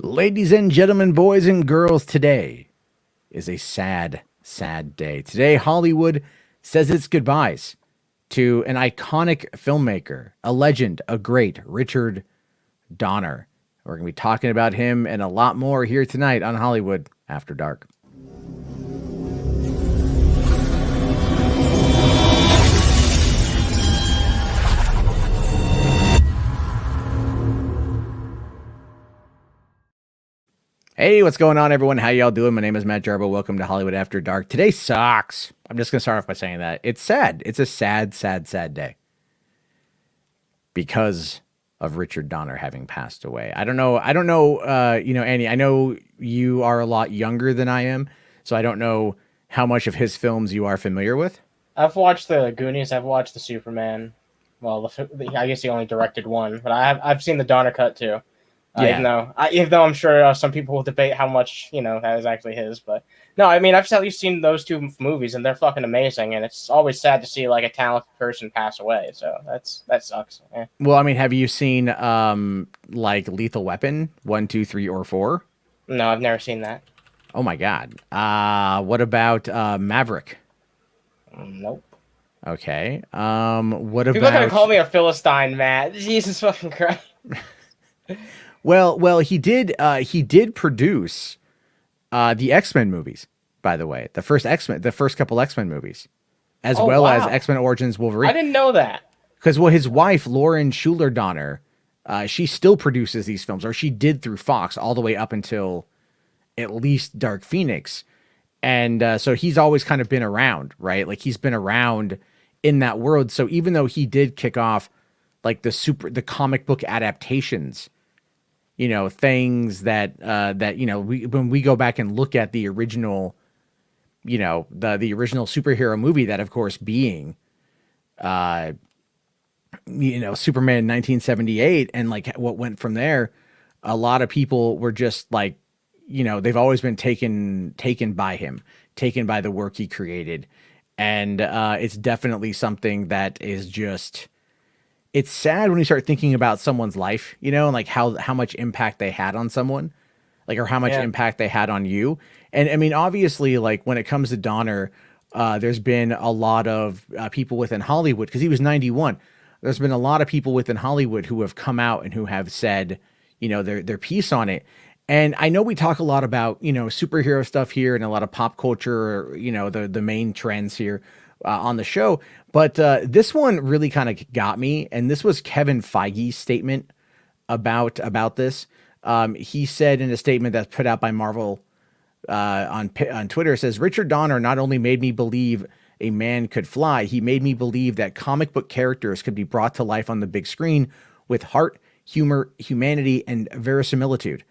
Ladies and gentlemen, boys and girls, today is a sad, sad day. Today, Hollywood says its goodbyes to an iconic filmmaker, a legend, a great Richard Donner. We're going to be talking about him and a lot more here tonight on Hollywood After Dark. Hey, what's going on, everyone? How y'all doing? My name is Matt Jarbo. Welcome to Hollywood After Dark. Today sucks. I'm just going to start off by saying that. It's sad. It's a sad, sad, sad day because of Richard Donner having passed away. I don't know, Annie, I know you are a lot younger than I am, so I don't know how much of his films you are familiar with. I've watched the Goonies. I've watched the Superman. Well, I guess he only directed one, but I've seen the Donner cut too. Yeah. Even though I'm sure some people will debate how much that is actually his, but no, I mean I've at least seen those two movies and they're fucking amazing, and it's always sad to see like a talented person pass away. So that sucks. Yeah. Well, I mean, have you seen like Lethal Weapon 1, 2, 3, or 4? No, I've never seen that. Oh my God. What about Maverick? Nope. Okay. What People are gonna about? call me a Philistine, Matt. Jesus fucking Christ. Well, he did produce the X-Men movies, by the way. The first couple X-Men movies, as Oh well as wow, X-Men Origins I Wolverine. didn't know that. Because his wife Lauren Schuler Donner, she still produces these films, or she did through Fox all the way up until at least Dark Phoenix, and so he's always kind of been around, right? Like he's been around in that world. So even though he did kick off like the comic book adaptations, things that when we go back and look at the original, the original superhero movie, that of course being Superman 1978, and like what went from there, a lot of people were just like, they've always been taken by him, taken by the work he created. And it's definitely something that is just, it's sad when you start thinking about someone's life, and like how much impact they had on someone, like, or how much Yeah. impact they had on you. And I mean, obviously, like when it comes to Donner, there's been a lot of people within Hollywood, because he was 91. There's been a lot of people within Hollywood who have come out and who have said, their piece on it. And I know we talk a lot about, superhero stuff here and a lot of pop culture, the main trends here on the show. But this one really kind of got me. And this was Kevin Feige's statement about this. He said in a statement that's put out by Marvel on Twitter, it says, Richard Donner not only made me believe a man could fly, he made me believe that comic book characters could be brought to life on the big screen with heart, humor, humanity, and verisimilitude.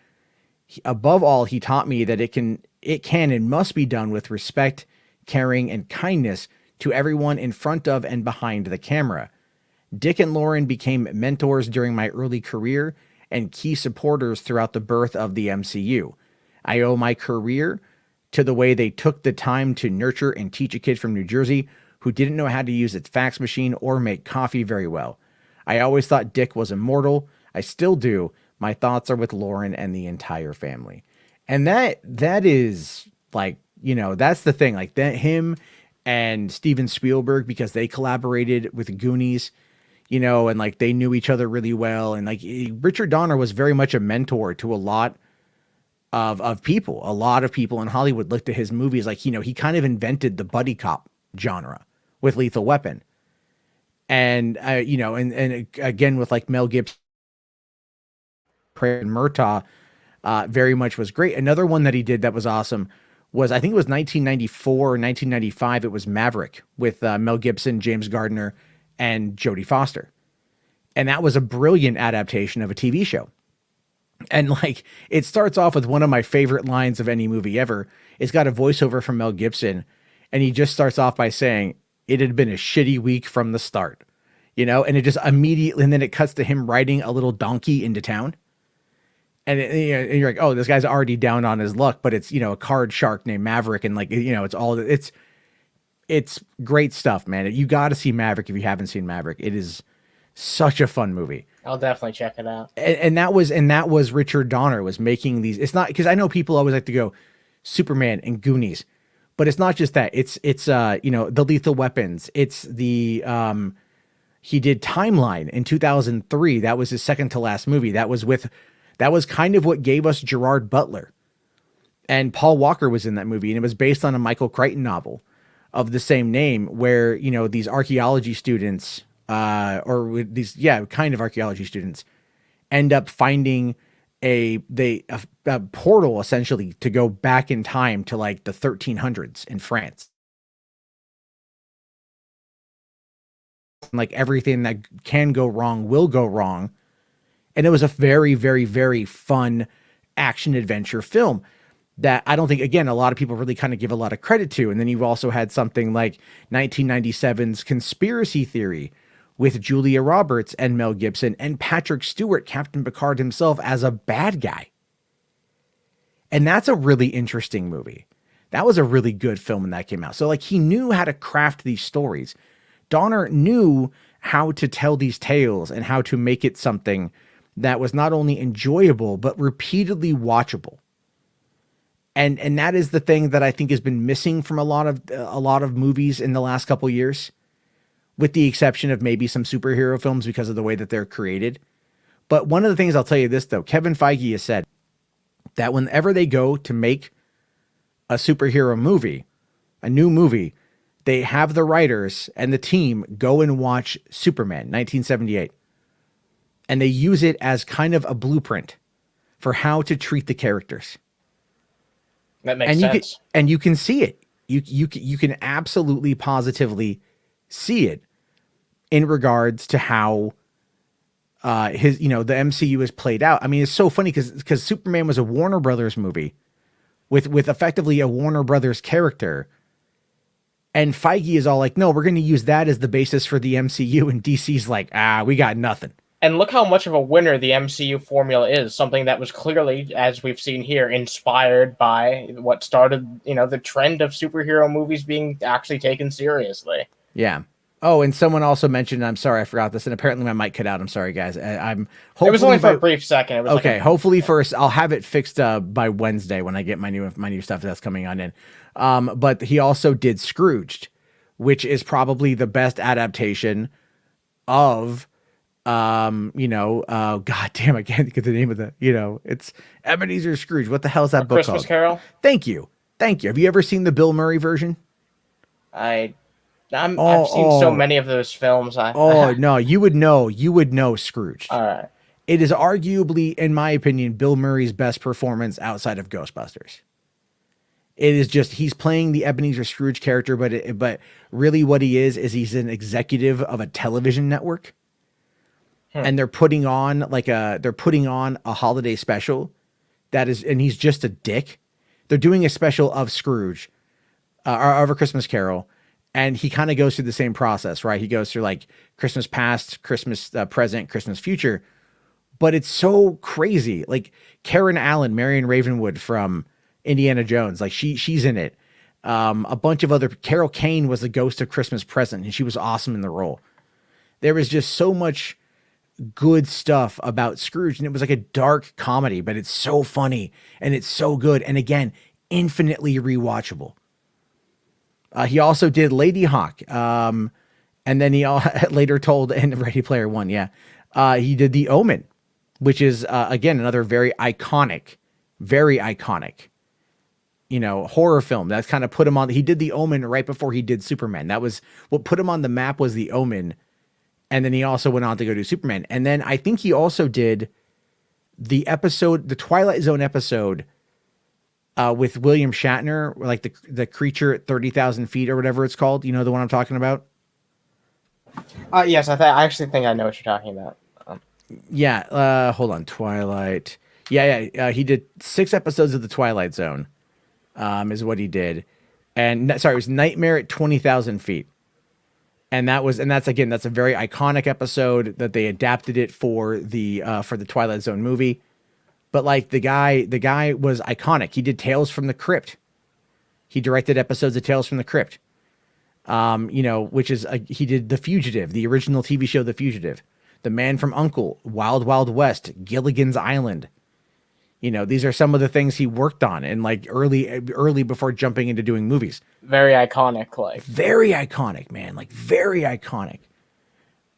Above all, he taught me that it can and must be done with respect, caring, and kindness to everyone in front of and behind the camera. Dick and Lauren became mentors during my early career and key supporters throughout the birth of the MCU. I owe my career to the way they took the time to nurture and teach a kid from New Jersey who didn't know how to use its fax machine or make coffee very well. I always thought Dick was immortal. I still do. My thoughts are with Lauren and the entire family. And that is like, that's the thing, like that him and Steven Spielberg, because they collaborated with Goonies, and like they knew each other really well. And like Richard Donner was very much a mentor to a lot of people. A lot of people in Hollywood looked at his movies like, he kind of invented the buddy cop genre with Lethal Weapon. And, and again, with like Mel Gibson and Murtaugh, very much was great. Another one that he did that was awesome was, I think it was 1994 or 1995. It was Maverick with Mel Gibson, James Gardner, and Jodie Foster. And that was a brilliant adaptation of a TV show. And like, it starts off with one of my favorite lines of any movie ever. It's got a voiceover from Mel Gibson, and he just starts off by saying, it had been a shitty week from the start, and it just immediately, and then it cuts to him riding a little donkey into town. And, and you're like, oh, this guy's already down on his luck, but it's, a card shark named Maverick. And like, it's great stuff, man. You got to see Maverick if you haven't seen Maverick. It is such a fun movie. I'll definitely check it out. And that was Richard Donner was making these. It's not because I know people always like to go Superman and Goonies, but it's not just that. It's the Lethal Weapons. It's the he did Timeline in 2003. That was his second to last movie. That was kind of what gave us Gerard Butler. And Paul Walker was in that movie, and it was based on a Michael Crichton novel of the same name, where, these archaeology students, kind of archaeology students, end up finding a portal, essentially, to go back in time to like the 1300s in France. Like everything that can go wrong will go wrong. And it was a very, very, very fun action adventure film that I don't think, again, a lot of people really kind of give a lot of credit to. And then you've also had something like 1997's Conspiracy Theory with Julia Roberts and Mel Gibson and Patrick Stewart, Captain Picard himself, as a bad guy. And that's a really interesting movie. That was a really good film when that came out. So like he knew how to craft these stories. Donner knew how to tell these tales and how to make it something that was not only enjoyable, but repeatedly watchable. And that is the thing that I think has been missing from a lot of movies in the last couple of years, with the exception of maybe some superhero films because of the way that they're created. But one of the things, I'll tell you this though, Kevin Feige has said that whenever they go to make a superhero movie, a new movie, they have the writers and the team go and watch Superman 1978. And they use it as kind of a blueprint for how to treat the characters. That makes sense. And you can see it. You can absolutely positively see it in regards to how the MCU is played out. I mean, it's so funny because Superman was a Warner Brothers movie with effectively a Warner Brothers character. And Feige is all like, no, we're going to use that as the basis for the MCU. And DC's like, we got nothing. And look how much of a winner the MCU formula is, something that was clearly, as we've seen here, inspired by what started, the trend of superhero movies being actually taken seriously. Yeah. Oh, and someone also mentioned, I'm sorry, I forgot this, and apparently my mic cut out. I'm sorry, guys. It was only for a brief second. It was okay, hopefully first, I'll have it fixed by Wednesday when I get my new stuff that's coming on in. But he also did Scrooged, which is probably the best adaptation of God damn, I can't think of the name of it's Ebenezer Scrooge. What the hell is that book Christmas called? Carol. Thank you. Have you ever seen the Bill Murray version? I've seen so many of those films. No, you would know Scrooge. All right. It is arguably, in my opinion, Bill Murray's best performance outside of Ghostbusters. It is just, he's playing the Ebenezer Scrooge character, but really what he is he's an executive of a television network. And they're putting on a holiday special and he's just a dick. They're doing a special of Scrooge, or of A Christmas Carol. And he kind of goes through the same process, right? He goes through like Christmas past, Christmas present, Christmas future. But it's so crazy. Like Karen Allen, Marion Ravenwood from Indiana Jones, like she's in it. A bunch of other, Carol Kane was the ghost of Christmas Present, and she was awesome in the role. There was just so much good stuff about Scrooge, and it was like a dark comedy, but it's so funny and it's so good. And again, infinitely rewatchable. He also did Lady Hawk. And then he later told in Ready Player One. Yeah. He did The Omen, which is, again, another very iconic, horror film. That's kind of put him on. He did The Omen right before he did Superman. That was what put him on the map, was The Omen. And then he also went on to go do Superman. And then I think he also did the Twilight Zone episode with William Shatner, like the creature at 30,000 feet or whatever it's called. You know the one I'm talking about? Yes, I actually think I know what you're talking about. Yeah, hold on. Twilight. Yeah. He did 6 episodes of the Twilight Zone, is what he did. And sorry, it was Nightmare at 20,000 feet. And that's a very iconic episode that they adapted it for the Twilight Zone movie. But like the guy was iconic. He did Tales from the Crypt. He directed episodes of Tales from the Crypt. Which is he did The Fugitive, the original TV show The Fugitive. The Man from U.N.C.L.E., Wild Wild West, Gilligan's Island. You know, these are some of the things he worked on and like early before jumping into doing movies. Very iconic, like. Very iconic, man. Like very iconic.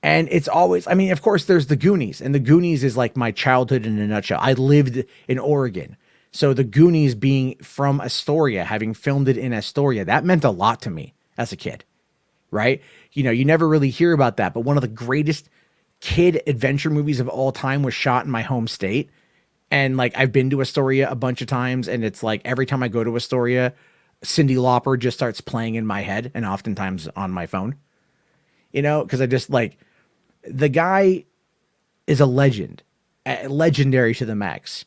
And it's always, I mean, of course, there's the Goonies, and the Goonies is like my childhood in a nutshell. I lived in Oregon. So the Goonies being from Astoria, having filmed it in Astoria, that meant a lot to me as a kid, right? You know, you never really hear about that, but one of the greatest kid adventure movies of all time was shot in my home state. And like, I've been to Astoria a bunch of times, and it's like every time I go to Astoria, Cyndi Lauper just starts playing in my head, and oftentimes on my phone, you know, because I just like, the guy is a legend, legendary to the max.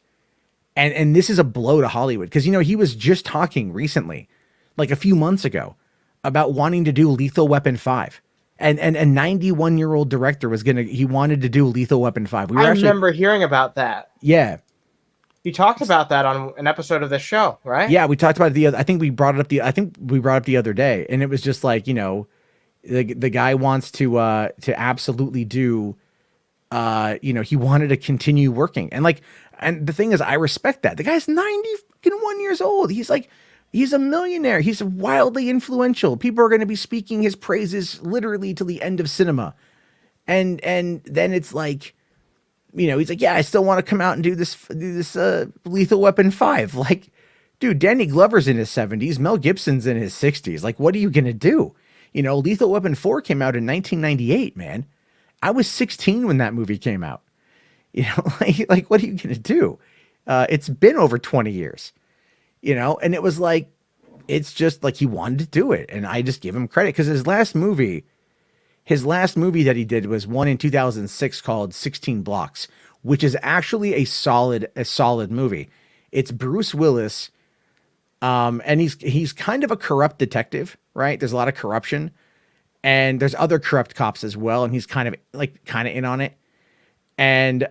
And this is a blow to Hollywood. Because, you know, he was just talking recently, like a few months ago, about wanting to do Lethal Weapon 5. And a 91-year-old director he wanted to do Lethal Weapon 5. I remember hearing about that. Yeah. You talked about that on an episode of this show, right? Yeah, we talked about it I think we brought it up the other day. And it was just like, you know, the guy wants to absolutely do, you know, he wanted to continue working. And like, and the thing is, I respect that. The guy's 91 years old. He's like, he's a millionaire. He's wildly influential. People are going to be speaking his praises literally till the end of cinema. And then it's like, you know, he's like, yeah, I still want to come out and do this Lethal Weapon 5. Like, dude, Danny Glover's in his 70s. Mel Gibson's in his 60s. Like, what are you going to do? You know, Lethal Weapon 4 came out in 1998, man. I was 16 when that movie came out. You know, like what are you going to do? It's been over 20 years, you know, and it was like, it's just like he wanted to do it. And I just give him credit because his last movie that he did was one in 2006 called 16 Blocks, which is actually a solid movie. It's Bruce Willis. And he's kind of a corrupt detective, right? There's a lot of corruption, and there's other corrupt cops as well. And he's kind of in on it. And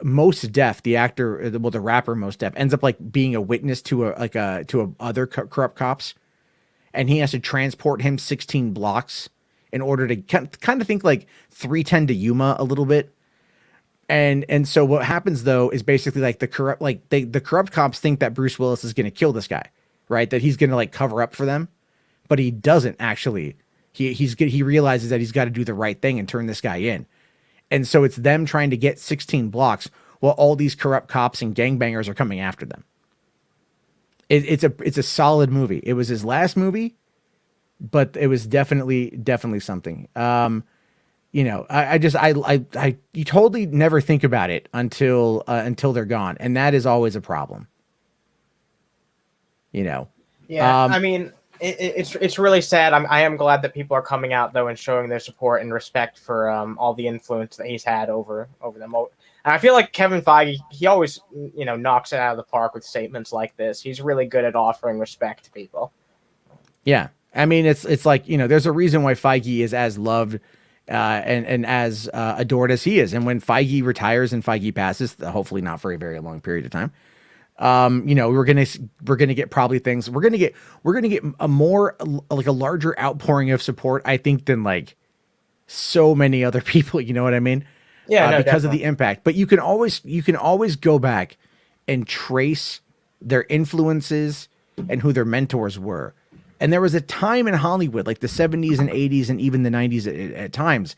Mos Def, the actor, the rapper Mos Def, ends up like being a witness to other corrupt cops, and he has to transport him 16 blocks in order to kind of think like 310 to Yuma a little bit. And so what happens though is basically like the corrupt cops think that Bruce Willis is going to kill this guy, right? That he's going to like cover up for them, but he doesn't actually. He realizes that he's got to do the right thing and turn this guy in. And so it's them trying to get 16 blocks while all these corrupt cops and gangbangers are coming after them. It's a solid movie. It was his last movie, but it was definitely something. You know, you totally never think about it until they're gone, and that is always a problem. You know. Yeah, I mean, it's really sad. I am glad that people are coming out though and showing their support and respect for all the influence that he's had over them. And I feel like Kevin Feige, he always, you know, knocks it out of the park with statements like this. He's really good at offering respect to people. Yeah, I mean, it's like, you know, there's a reason why Feige is as loved and as adored as he is. And when Feige retires and Feige passes, hopefully not for a very long period of time, you know, we're gonna get probably things. We're gonna get a more like a larger outpouring of support, I think, than like so many other people. You know what I mean? Yeah, no, because definitely. of the impact. But you can always go back and trace their influences and who their mentors were. And there was a time in Hollywood, like the 70s and 80s and even the 90s at times,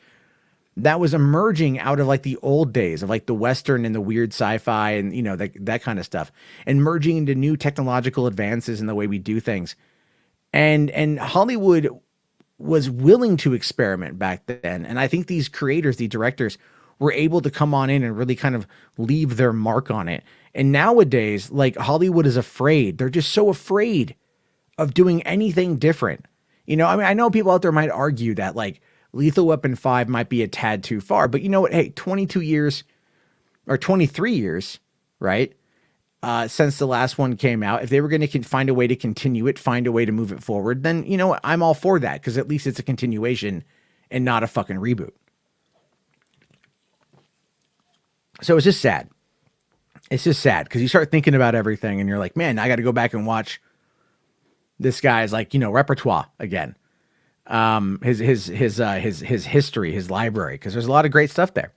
that was emerging out of like the old days of like the Western and the weird sci-fi and, you know, that kind of stuff, and merging into new technological advances in the way we do things. And Hollywood was willing to experiment back then. And I think these creators, the directors, were able to come on in and really kind of leave their mark on it. And nowadays, like, Hollywood is afraid. They're just so afraid of doing anything different. You know, I mean, I know people out there might argue that like Lethal Weapon 5 might be a tad too far, but you know what? Hey, 22 years or 23 years, right? Since the last one came out, if they were going to find a way to continue it, find a way to move it forward, then, you know what? I'm all for that, because at least it's a continuation and not a fucking reboot. So it's just sad. It's just sad because you start thinking about everything and you're like, man, I got to go back and watch this guy's, like, you know, repertoire again. His history, his library, because there's a lot of great stuff there.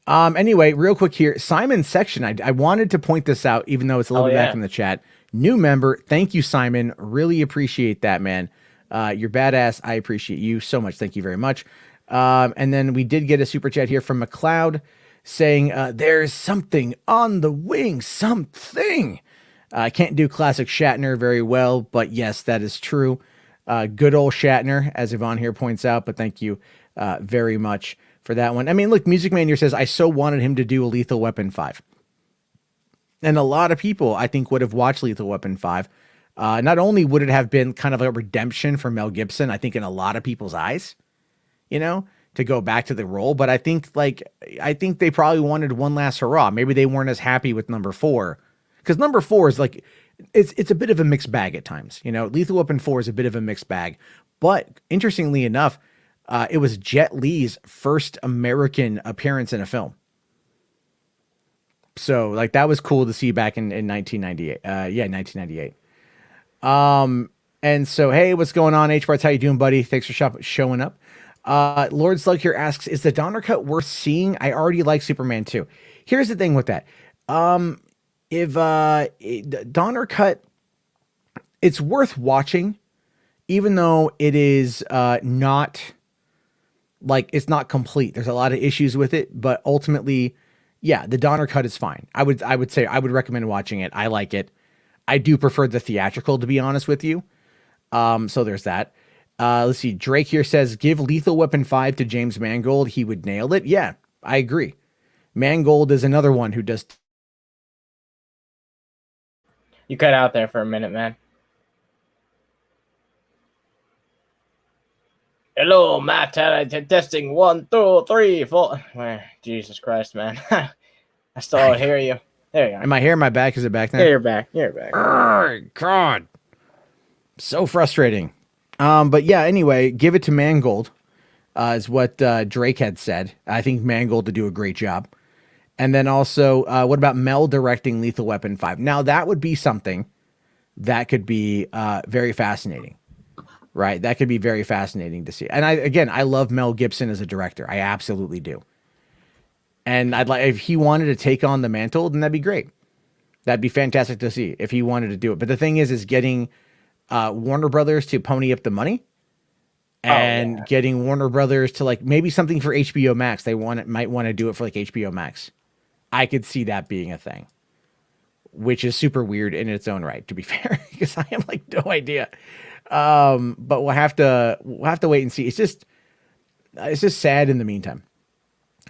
Anyway, real quick here, Simon's section. I wanted to point this out, even though it's a little Oh bit back yeah. in the chat. New member, thank you, Simon. Really appreciate that, man. You're badass. I appreciate you so much. Thank you very much. And then we did get a super chat here from McLeod saying, there's something on the wing, something. I can't do classic Shatner very well, but yes, that is true. Good old Shatner, as Yvonne here points out, but thank you very much for that one. I mean, look, Music Man here says, I so wanted him to do a Lethal Weapon 5. And a lot of people, I think, would have watched Lethal Weapon 5. Not only would it have been kind of a redemption for Mel Gibson, I think in a lot of people's eyes, you know, to go back to the role. But I think they probably wanted one last hurrah. Maybe they weren't as happy with number 4. Because number 4 is like, it's a bit of a mixed bag at times. You know, Lethal Weapon 4 is a bit of a mixed bag. But interestingly enough, it was Jet Li's first American appearance in a film. So like that was cool to see back in 1998. 1998. And so, hey, what's going on? HWAD, how you doing, buddy? Thanks for showing up. Lord Slug here asks, is the Donner cut worth seeing? I already like Superman 2. Here's the thing with that. If Donner cut, it's worth watching, even though it is not like it's not complete. There's a lot of issues with it, but ultimately, yeah, the Donner cut is fine. I would say I would recommend watching it. I like it. I do prefer the theatrical, to be honest with you. So there's that. Let's see. Drake here says, give Lethal Weapon 5 to James Mangold. He would nail it. Yeah, I agree. Mangold is another one who does. You cut out there for a minute, man. Hello, Matt. Testing 1, 2, 3, 4. Jesus Christ, man. I still don't hear you. There you go. Am I here? Am I back? Is it back now? Yeah, you're back. You're back. God. So frustrating. But yeah, anyway, give it to Mangold, is what Drake had said. I think Mangold to do a great job. And then also, what about Mel directing Lethal Weapon 5? Now, that would be something that could be very fascinating. Right? That could be very fascinating to see. And I love Mel Gibson as a director. I absolutely do. And I'd like, if he wanted to take on the mantle, then that'd be great. That'd be fantastic to see if he wanted to do it. But the thing is getting Warner Brothers to pony up the money and getting Warner Brothers to like maybe something for HBO Max. They might want to do it for like HBO Max. I could see that being a thing, which is super weird in its own right, to be fair, because I have like no idea. But we'll have to wait and see. It's just sad in the meantime.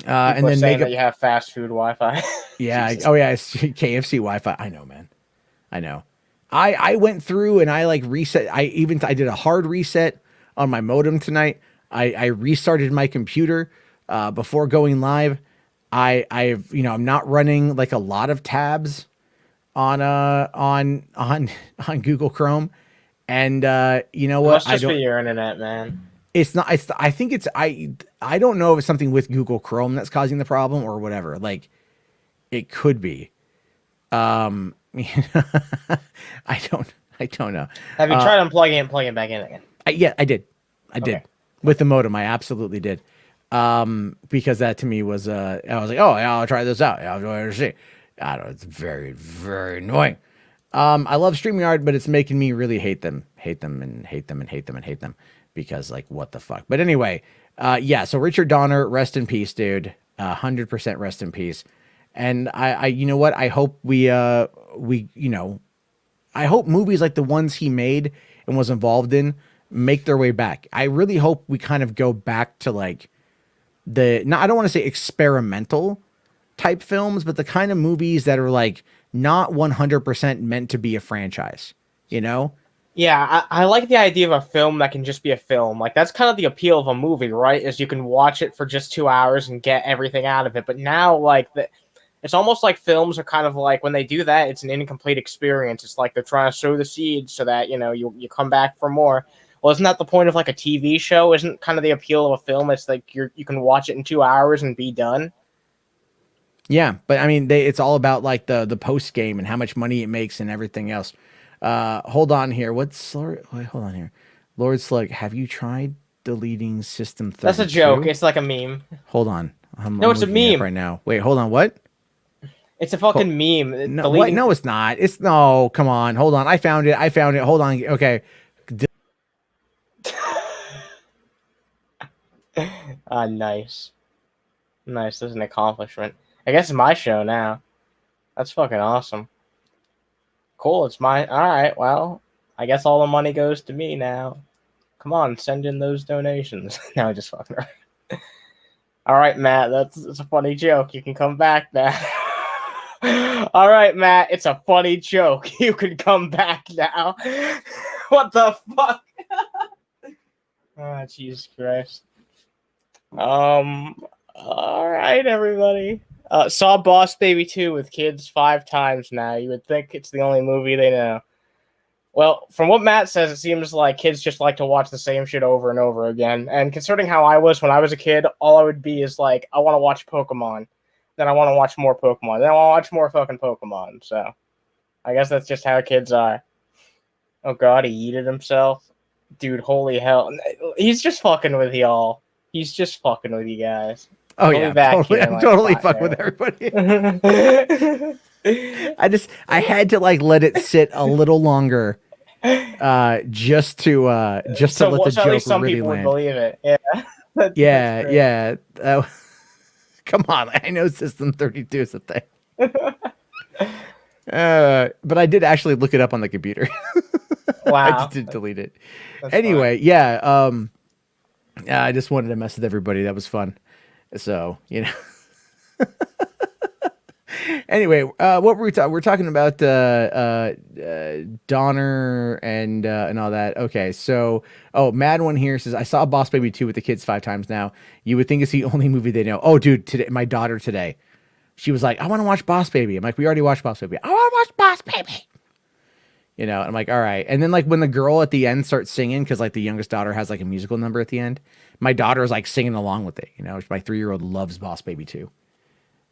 And then saying that you have fast food Wi-Fi. Yeah. Oh yeah. It's KFC Wi-Fi. I know, man. I know. I went through and I like reset. I did a hard reset on my modem tonight. I restarted my computer, before going live. I'm not running like a lot of tabs on Google Chrome. And you know what? Must just be your internet, man. It's not. I think it's. I don't know if it's something with Google Chrome that's causing the problem or whatever. Like, it could be. I don't know. Have you tried unplugging it and plugging it back in again? Yeah, I did. I did with the modem. I absolutely did. Because that to me was. I was like, oh, yeah, I'll try this out. I'll try to see. I don't know. It's very, very annoying. I love StreamYard, but it's making me really hate them because like, what the fuck? But anyway, yeah. So Richard Donner, rest in peace, dude. 100% rest in peace. And I, you know what? I hope I hope movies like the ones he made and was involved in make their way back. I really hope we kind of go back to like I don't want to say experimental type films, but the kind of movies that are like not 100% meant to be a franchise, you know? Yeah, I like the idea of a film that can just be a film. Like, that's kind of the appeal of a movie, right? Is you can watch it for just 2 hours and get everything out of it. But now, like, it's almost like films are kind of like, when they do that, it's an incomplete experience. It's like they're trying to sow the seeds so that, you come back for more. Well, isn't that the point of, like, a TV show? Isn't kind of the appeal of a film? It's like you can watch it in 2 hours and be done. Yeah, but I mean, it's all about, like, the post game and how much money it makes and everything else. Hold on here. Wait, hold on here. Lord Slug, have you tried deleting System 32? That's a joke. It's like a meme. Hold on. No, it's a looking it up meme. right now. Wait, hold on. What? It's a fucking meme. No, what? No, it's not. It's no. Come on. Hold on. I found it. Hold on. Okay. Nice. Nice. This is an accomplishment. I guess it's my show now. That's fucking awesome. Cool. It's my. All right. Well, I guess all the money goes to me now. Come on, send in those donations. No, just fucking around. All right, Matt. That's a funny joke. You can come back now. All right, Matt. It's a funny joke. You can come back now. What the fuck? Oh, Jesus Christ. All right, everybody. Saw Boss Baby 2 with kids 5 times now. You would think it's the only movie they know. Well, from what Matt says, it seems like kids just like to watch the same shit over and over again. And considering how I was when I was a kid, all I would be is like, I want to watch Pokemon. Then I want to watch more Pokemon. Then I want to watch more fucking Pokemon. So, I guess that's just how kids are. Oh god, he yeeted himself. Dude, holy hell. He's just fucking with y'all. He's just fucking with you guys. Oh yeah, totally. I'm totally fucking with everybody. I had to like let it sit a little longer, just to let the joke at least some really people land. Would believe it. Yeah. Yeah. Come on, I know System 32 is a thing. But I did actually look it up on the computer. Wow. I just didn't delete it. Anyway, fun. Yeah. I just wanted to mess with everybody. That was fun. So, you know. Anyway, what were we talking? We're talking about Donner and all that. Okay, so Mad One here says I saw Boss Baby 2 with the kids 5 times now. You would think it's the only movie they know. Oh, dude, today my daughter today, she was like, I want to watch Boss Baby. I'm like, we already watched Boss Baby. I want to watch Boss Baby. You know, I'm like, all right. And then like when the girl at the end starts singing, because like the youngest daughter has like a musical number at the end, my daughter is like singing along with it. You know, my 3-year-old loves Boss Baby 2.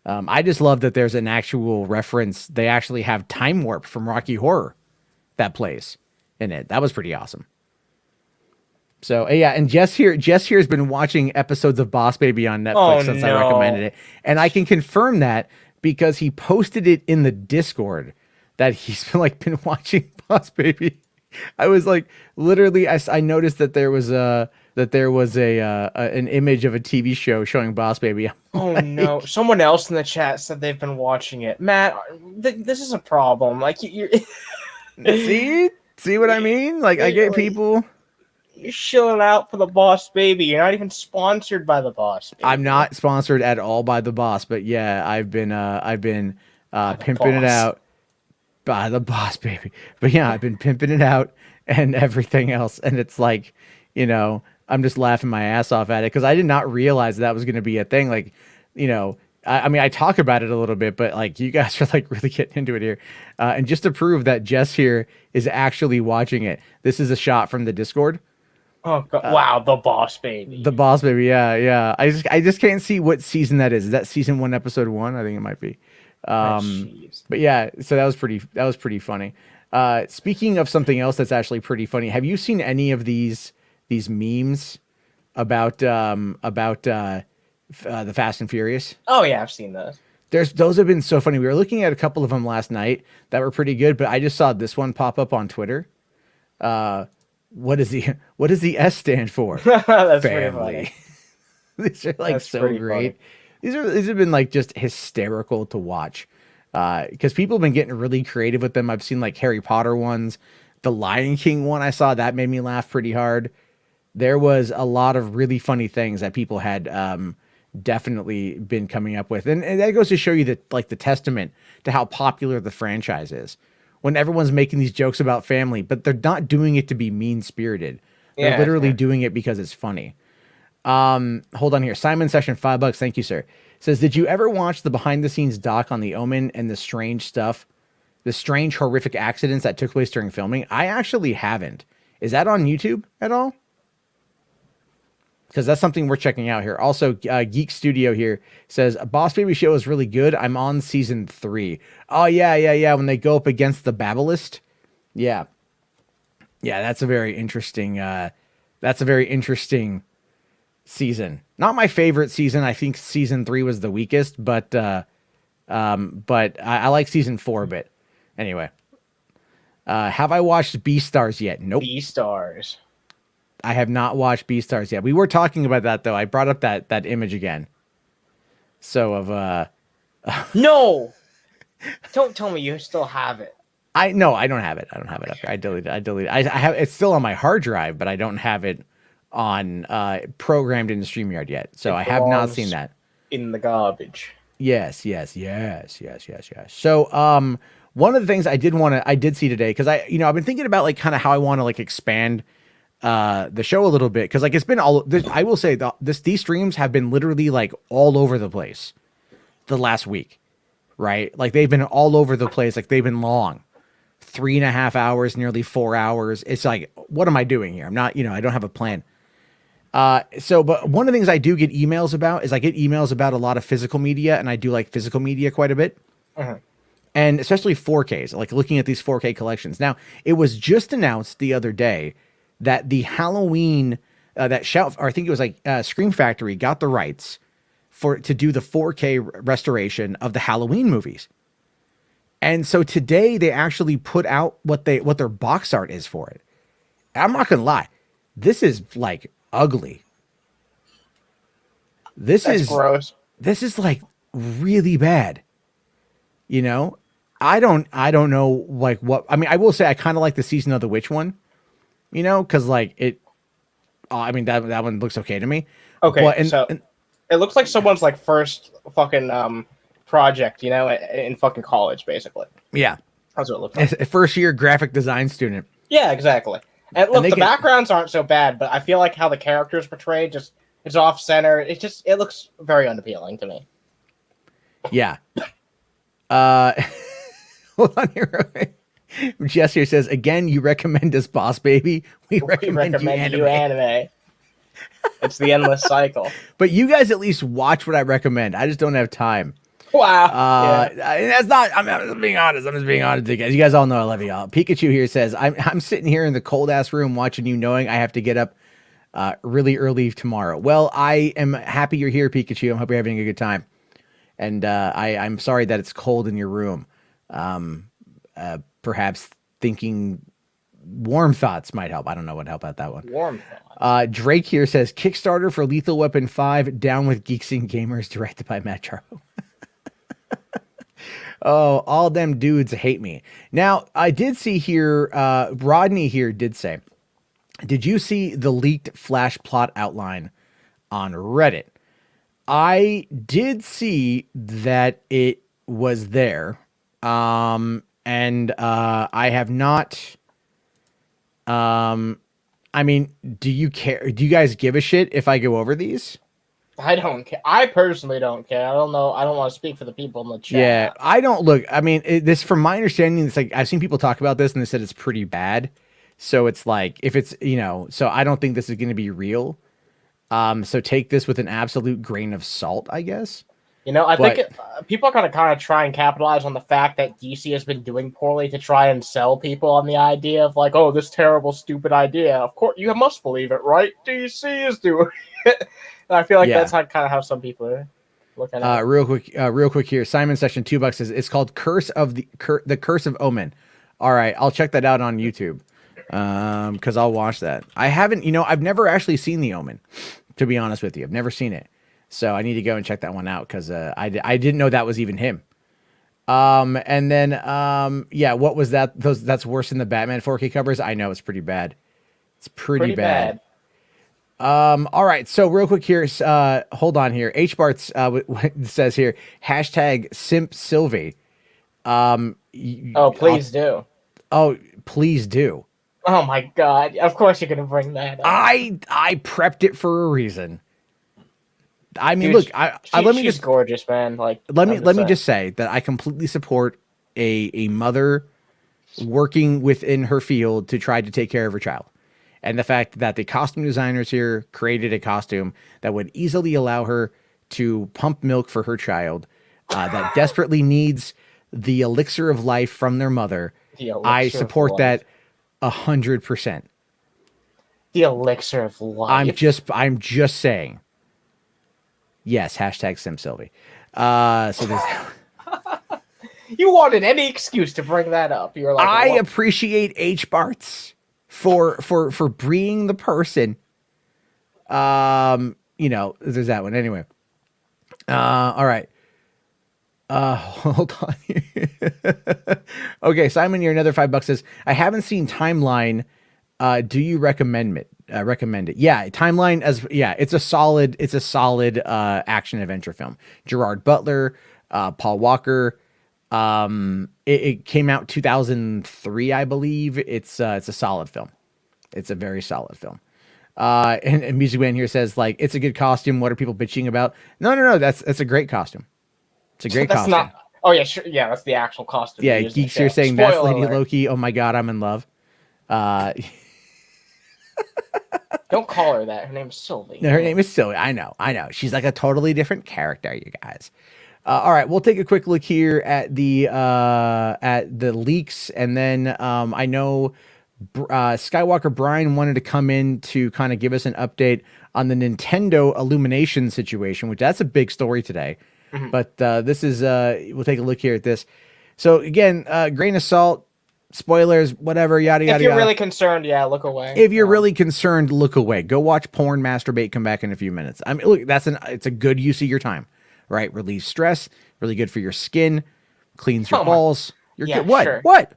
I just love that there's an actual reference. They actually have Time Warp from Rocky Horror that plays in it. That was pretty awesome. So yeah, and Jess here has been watching episodes of Boss Baby on Netflix since I recommended it. And I can confirm that because he posted it in the Discord that he's been watching Boss Baby. I was like, literally, I noticed that there was an image of a TV show showing Boss Baby. Oh no! Someone else in the chat said they've been watching it. Matt, this is a problem. Like you're see what I mean? Like I get people. You're shilling out for the Boss Baby. You're not even sponsored by the Boss Baby. I'm not sponsored at all by the Boss, but yeah, I've been pimping it out by the Boss Baby. But yeah, I've been pimping it out and everything else, and it's like, you know, I'm just laughing my ass off at it because I did not realize that was going to be a thing. Like, you know, I mean, I talk about it a little bit, but like you guys are like really getting into it here. And just to prove that Jess here is actually watching it, this is a shot from the Discord. Oh God. Wow, the Boss Baby. The Boss Baby, yeah. I just can't see what season that is. Is that season 1, episode 1? I think it might be. But yeah, so that was pretty funny. Speaking of something else that's actually pretty funny, have you seen any of these memes about the Fast and Furious? Oh yeah, I've seen those. Those have been so funny. We were looking at a couple of them last night that were pretty good, but I just saw this one pop up on Twitter. What does the S stand for? That's Family. These are like that's so great. Funny. These have been like just hysterical to watch. Because people have been getting really creative with them. I've seen like Harry Potter ones. The Lion King one I saw, that made me laugh pretty hard. There was a lot of really funny things that people had definitely been coming up with. And that goes to show you that like the testament to how popular the franchise is. When everyone's making these jokes about family, but they're not doing it to be mean-spirited. They're literally doing it because it's funny. Hold on here. Simon Session, $5. Thank you, sir. Says, did you ever watch the behind-the-scenes doc on The Omen and the strange horrific accidents that took place during filming? I actually haven't. Is that on YouTube at all? Because that's something we're checking out here. Also, Geek Studio here says, Boss Baby show is really good. I'm on season 3. Oh, yeah. When they go up against the Babylist. Yeah. Yeah, that's a very interesting season. Not my favorite season. I think season 3 was the weakest, but I like season 4 a bit. Anyway, have I watched Beastars yet? Nope. Beastars. I have not watched Beastars yet. We were talking about that though. I brought up that image again. So of No, don't tell me you still have it. I don't have it. I don't have it up here. I deleted. I have it's still on my hard drive, but I don't have it on programmed in the StreamYard yet. So I have not seen that. In the garbage. Yes. So one of the things I did see today, because I've been thinking about like kind of how I want to like expand the show a little bit, because like it's been all this, I will say these streams have been literally like all over the place the last week, right? Like they've been all over the place, like they've been long, 3.5 hours, nearly 4 hours. It's like, what am I doing here? I'm not, I don't have a plan. But one of the things I do get emails about is I get emails about a lot of physical media, and I do like physical media quite a bit. And especially 4Ks, like looking at these 4K collections. Now, it was just announced the other day that the Halloween, I think it was like Scream Factory got the rights to do the 4K restoration of the Halloween movies. And so today they actually put out what their box art is for it. I'm not gonna lie, this is like ugly. That's gross. This is like really bad. I don't know like what. I mean, I will say I kind of like the Season of the Witch one. Because like it. I mean that one looks okay to me. Okay, but, it looks like someone's like first fucking project, in fucking college, basically. Yeah, that's what it looks like. A first year graphic design student. Yeah, exactly. And look, the backgrounds aren't so bad, but I feel like how the characters portrayed it's off center. It looks very unappealing to me. Yeah. Hold on here. Jess here says, again, you recommend us Boss Baby. We recommend you anime. It's the endless cycle. But you guys at least watch what I recommend. I just don't have time. Wow. That's not, I'm just being honest. I'm just being honest, guys. You guys all know I love y'all. Pikachu here says, I'm sitting here in the cold ass room watching you, knowing I have to get up really early tomorrow. Well, I am happy you're here, Pikachu. I hope you're having a good time. And I'm sorry that it's cold in your room. Perhaps thinking warm thoughts might help. I don't know what help out that one. Warm thoughts. Drake here says, Kickstarter for Lethal Weapon 5, down with Geeks and Gamers, directed by Metro. Oh, all them dudes hate me. Now, I did see here, Rodney here did say, did you see the leaked Flash plot outline on Reddit? I did see that it was there. And I have not. I mean, do you care? Do you guys give a shit if I go over these? I don't care. I personally don't care. I don't know. I don't want to speak for the people in the chat. Yeah, I don't look. I mean, this, from my understanding, it's like I've seen people talk about this and they said it's pretty bad. So it's like, if it's, so I don't think this is going to be real. So take this with an absolute grain of salt, I guess. I think people are going to kind of try and capitalize on the fact that DC has been doing poorly to try and sell people on the idea of like, oh, this terrible, stupid idea. Of course, you must believe it, right? DC is doing it. And I feel like that's kind of how some people are looking at it. Real quick here. Simon Session $2 says it's called Curse of the Curse of Omen. All right, I'll check that out on YouTube. Because I'll watch that. I haven't, I've never actually seen The Omen, to be honest with you. I've never seen it. So I need to go and check that one out, because I didn't know that was even him. And then, what was that? That's worse than the Batman 4K covers. I know, it's pretty bad. It's pretty bad. All right. So real quick here, hold on here. HBarts says here, hashtag simp Sylvie. Please do. Oh, please do. Oh my God! Of course you're gonna bring that up. I prepped it for a reason. I mean, dude, look, she's gorgeous, man. Like, let me just say that I completely support a mother working within her field to try to take care of her child, and the fact that the costume designers here created a costume that would easily allow her to pump milk for her child that desperately needs the elixir of life from their mother. I support that 100%. The elixir of life. I'm just saying. Yes, hashtag SimSylvie. So there's. You wanted any excuse to bring that up. You're like, I well, appreciate H Barts for being the person. You know, there's that one anyway. All right. Hold on. Okay, Simon, you're another $5 says, I haven't seen Timeline. Do you recommend it? Recommend it? Yeah, Timeline it's a solid action adventure film. Gerard Butler, Paul Walker. It came out 2003, I believe. It's a solid film. It's a very solid film. And Music Man here says, like, it's a good costume. What are people bitching about? No. That's a great costume. It's a great costume. Not. Oh yeah, sure. Yeah, that's the actual costume. Yeah, Geeks here saying that's Lady Loki. Oh my God, I'm in love. Don't call her that. Her name's Sylvie. No, her name is Sylvie. I know. She's like a totally different character, you guys. All right, we'll take a quick look here at the leaks, and then I know Skywalker Brian wanted to come in to kind of give us an update on the Nintendo Illumination situation, which that's a big story today. Mm-hmm. But this is we'll take a look here at this. So again, grain of salt, spoilers, whatever, yada yada. If you're really concerned, look away. If you're really concerned, look away. Go watch porn, masturbate, come back in a few minutes. I mean, look, it's a good use of your time, right? Relieves stress, really good for your skin, cleans your balls. You're good. What? Sure. What?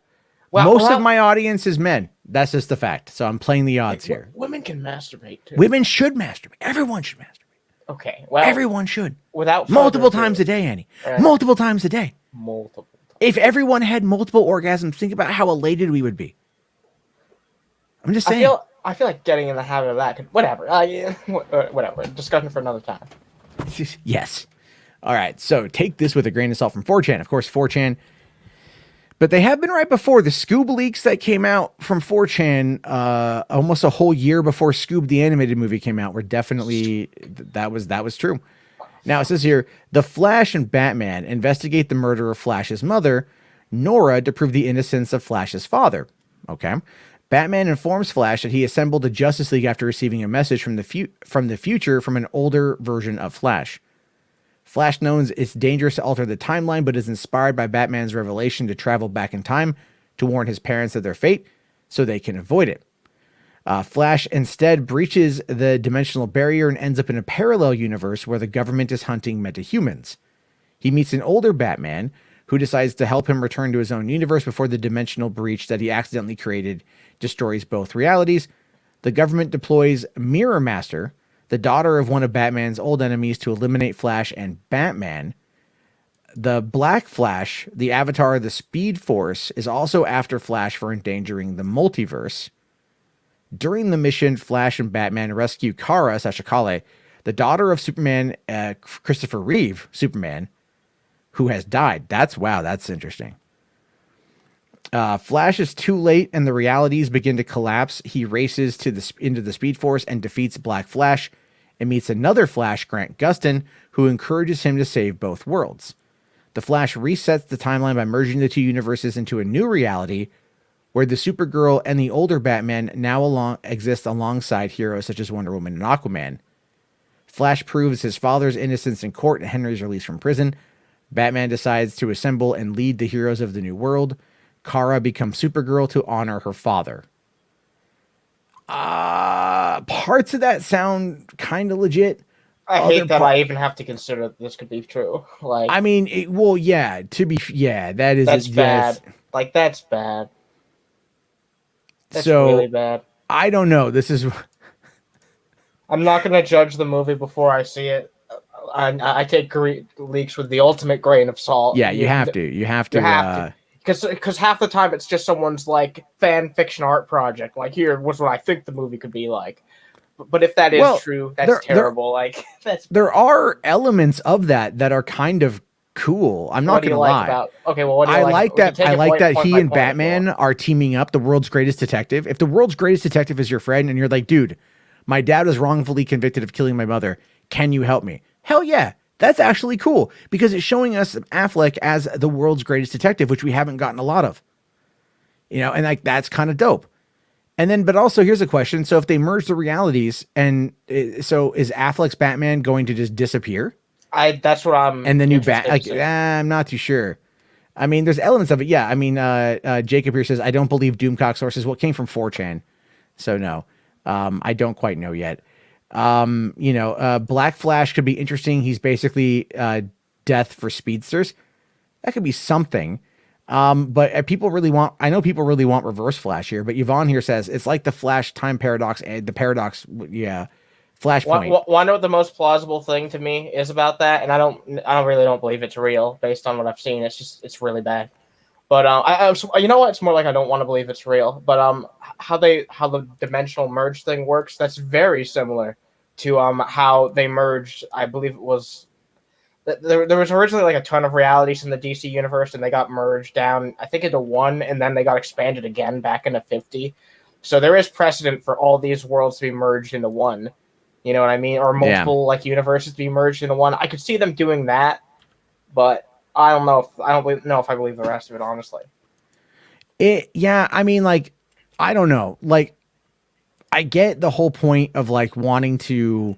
Well, most of my audience is men. That's just the fact. So I'm playing the odds here. Women can masturbate too. Women should masturbate. Everyone should masturbate. Okay. Well, everyone should. Without multiple times a day, Annie. Right. Multiple times a day. Multiple times. If everyone had multiple orgasms, think about how elated we would be. I'm just saying. I feel like getting in the habit of that. Whatever. Whatever. Discussion for another time. Yes. All right. So take this with a grain of salt from 4chan. Of course, 4chan. But they have been right before. The Scoob leaks that came out from 4chan almost a whole year before Scoob the animated movie came out were definitely that was true. Now it says here, The Flash and Batman investigate the murder of Flash's mother, Nora, to prove the innocence of Flash's father. Okay. Batman informs Flash that he assembled the Justice League after receiving a message from the future from an older version of Flash. Flash knows it's dangerous to alter the timeline, but is inspired by Batman's revelation to travel back in time to warn his parents of their fate so they can avoid it. Flash instead breaches the dimensional barrier and ends up in a parallel universe where the government is hunting metahumans. He meets an older Batman who decides to help him return to his own universe before the dimensional breach that he accidentally created destroys both realities. The government deploys Mirror Master, the daughter of one of Batman's old enemies, to eliminate Flash and Batman. The Black Flash, the avatar of the Speed Force, is also after Flash for endangering the multiverse. During the mission, Flash and Batman rescue Kara Sashikale, the daughter of Superman, Christopher Reeve, Superman, who has died. That's interesting. Flash is too late and the realities begin to collapse. He races into the Speed Force and defeats Black Flash and meets another Flash, Grant Gustin, who encourages him to save both worlds. The Flash resets the timeline by merging the two universes into a new reality where the Supergirl and the older Batman now exist alongside heroes such as Wonder Woman and Aquaman. Flash proves his father's innocence in court and Henry's release from prison. Batman decides to assemble and lead the heroes of the new world. Kara becomes Supergirl to honor her father. Parts of that sound kind of legit. I hate that I even have to consider that this could be true. Like, I mean, that is that's bad. Like, that's bad. That's so really bad. I don't know. This is. I'm not going to judge the movie before I see it. I take leaks with the ultimate grain of salt. Yeah, you have to. You have to. Because half the time it's just someone's like fan fiction art project. Like, here was what I think the movie could be like. But if that is true, that's terrible. There are elements of that are kind of cool. I'm not going to lie. Okay, well, what do you like? I like that he and Batman are teaming up. The world's greatest detective. If the world's greatest detective is your friend, and you're like, dude, my dad was wrongfully convicted of killing my mother. Can you help me? Hell yeah. That's actually cool because it's showing us Affleck as the world's greatest detective, which we haven't gotten a lot of, and like, that's kind of dope. And then, but also here's a question. So if they merge the realities so is Affleck's Batman going to just disappear? That's what I'm And the new interested to see. I'm not too sure. I mean, there's elements of it. Yeah. I mean, Jacob here says, I don't believe Doomcock sources. Well, it came from 4chan. So no, I don't quite know yet. Black Flash could be interesting. He's basically death for speedsters. That could be something. But I know people really want Reverse Flash here, but Yvonne here says it's like the Flash time paradox, the paradox. Yeah. Flashpoint. Want to know what the most plausible thing to me is about that? And I don't believe it's real based on what I've seen. It's really bad. But you know what? It's more like I don't want to believe it's real. But how the dimensional merge thing works, that's very similar to how they merged. I believe it was there was originally like a ton of realities in the DC universe, and they got merged down, I think, into one, and then they got expanded again back into 50. So there is precedent for all these worlds to be merged into one. You know what I mean? Or multiple like universes to be merged into one. I could see them doing that, but I don't know if I believe the rest of it, honestly. I mean, like, I don't know. Like, I get the whole point of like wanting to,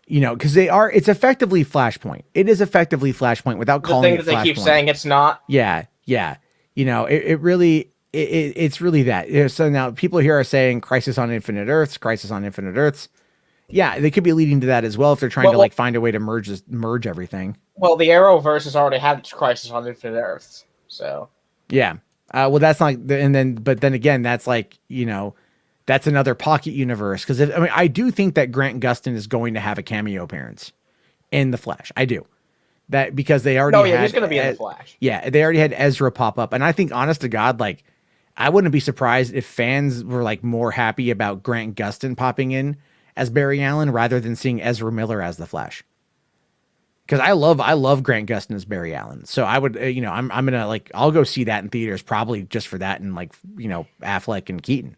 because it's effectively Flashpoint. It is effectively Flashpoint without calling it Flashpoint. The thing that they keep saying it's not. Yeah. It really, it's really that. So now people here are saying Crisis on Infinite Earths. Yeah, they could be leading to that as well if they're trying to find a way to merge everything. Well, the Arrowverse has already had its Crisis on Infinite Earths, so yeah. Well, that's not, but then again, that's like that's another pocket universe because I do think that Grant Gustin is going to have a cameo appearance in the Flash. I do that because they already. He's going to be in the Flash. Yeah, they already had Ezra pop up, and I think, honest to God, like I wouldn't be surprised if fans were like more happy about Grant Gustin popping in as Barry Allen rather than seeing Ezra Miller as the Flash. Because I love Grant Gustin as Barry Allen. So I would, I'm gonna I'll go see that in theaters probably just for that and Affleck and Keaton.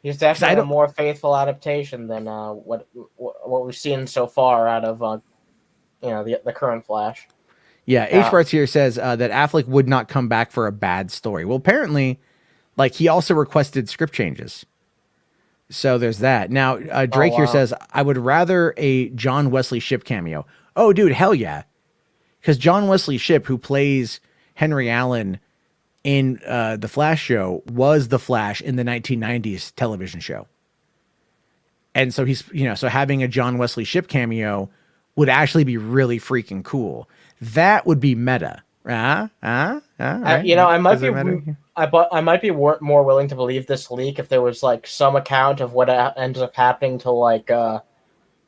He's definitely a more faithful adaptation than what we've seen so far out of the current Flash. Yeah, H. Bartz here says that Affleck would not come back for a bad story. Well, apparently, he also requested script changes. So there's that. Now, Drake here says, I would rather a John Wesley Shipp cameo. Oh, dude, hell yeah. Because John Wesley Shipp, who plays Henry Allen in the Flash show, was the Flash in the 1990s television show. And so he's, so having a John Wesley Shipp cameo would actually be really freaking cool. That would be meta. Right? I might be more willing to believe this leak if there was some account of what ends up happening to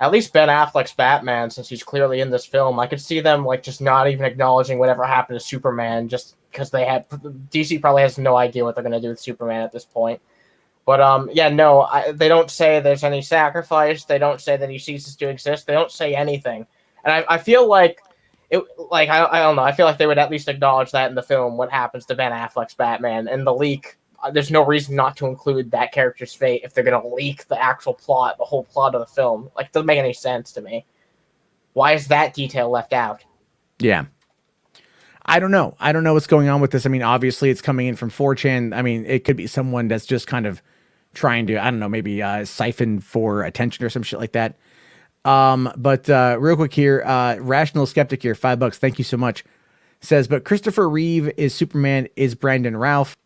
at least Ben Affleck's Batman, since he's clearly in this film. I could see them just not even acknowledging whatever happened to Superman, just because DC probably has no idea what they're gonna do with Superman at this point. But they don't say there's any sacrifice. They don't say that he ceases to exist. They don't say anything, and I feel like. I don't know. I feel like they would at least acknowledge that in the film, what happens to Ben Affleck's Batman. And the leak, there's no reason not to include that character's fate if they're going to leak the actual plot, the whole plot of the film. It doesn't make any sense to me. Why is that detail left out? Yeah. I don't know. I don't know what's going on with this. I mean, obviously it's coming in from 4chan. I mean, it could be someone that's just kind of trying to, I don't know, maybe siphon for attention or some shit like that. But real quick here, Rational Skeptic here, $5. Thank you so much. Says, but Christopher Reeve is Superman is Brandon Routh.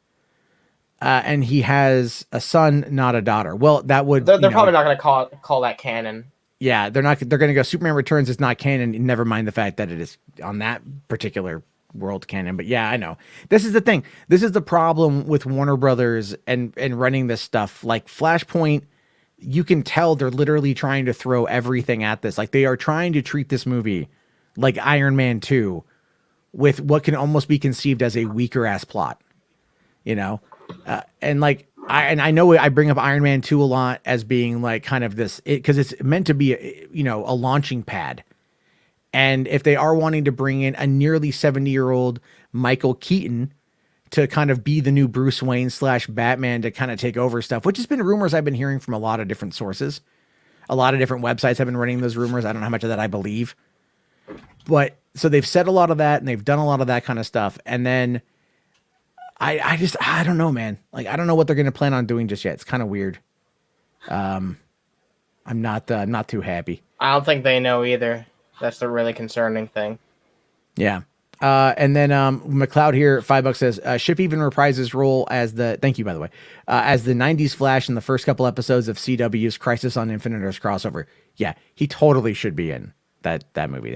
And he has a son, not a daughter. Well, that would, they're probably not going to call that canon. Yeah. They're going to go Superman Returns is not canon. Never mind the fact that it is on that particular world canon. But yeah, I know this is the thing. This is the problem with Warner Brothers and running this stuff like Flashpoint. You can tell they're literally trying to throw everything at this. They are trying to treat this movie like Iron Man 2 with what can almost be conceived as a weaker ass plot, and I know I bring up Iron Man 2 a lot as being kind of this, because it's meant to be, a launching pad. And if they are wanting to bring in a nearly 70-year-old Michael Keaton to kind of be the new Bruce Wayne / Batman to kind of take over stuff, which has been rumors I've been hearing from a lot of different sources. A lot of different websites have been running those rumors. I don't know how much of that I believe. But so they've said a lot of that and they've done a lot of that kind of stuff. And then I don't know, man. I don't know what they're going to plan on doing just yet. It's kind of weird. I'm not too happy. I don't think they know either. That's the really concerning thing. Yeah. And then McLeod here, $5 says, Ship even reprised his role as thank you, by the way, as the 90s Flash in the first couple episodes of CW's Crisis on Infinite Earths crossover. Yeah, he totally should be in that movie.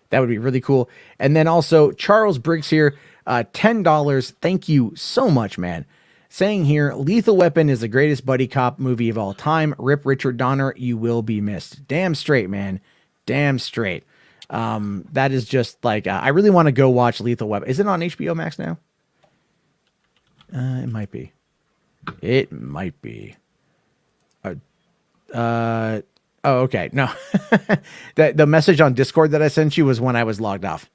That would be really cool. And then also Charles Briggs here, $10. Thank you so much, man. Saying here, Lethal Weapon is the greatest buddy cop movie of all time. Rip Richard Donner, you will be missed. Damn straight, man. Damn straight. That is just like, I really want to go watch Lethal Weapon. Is it on HBO Max now? It might be. It might be. Oh, okay. No, the message on Discord that I sent you was when I was logged off.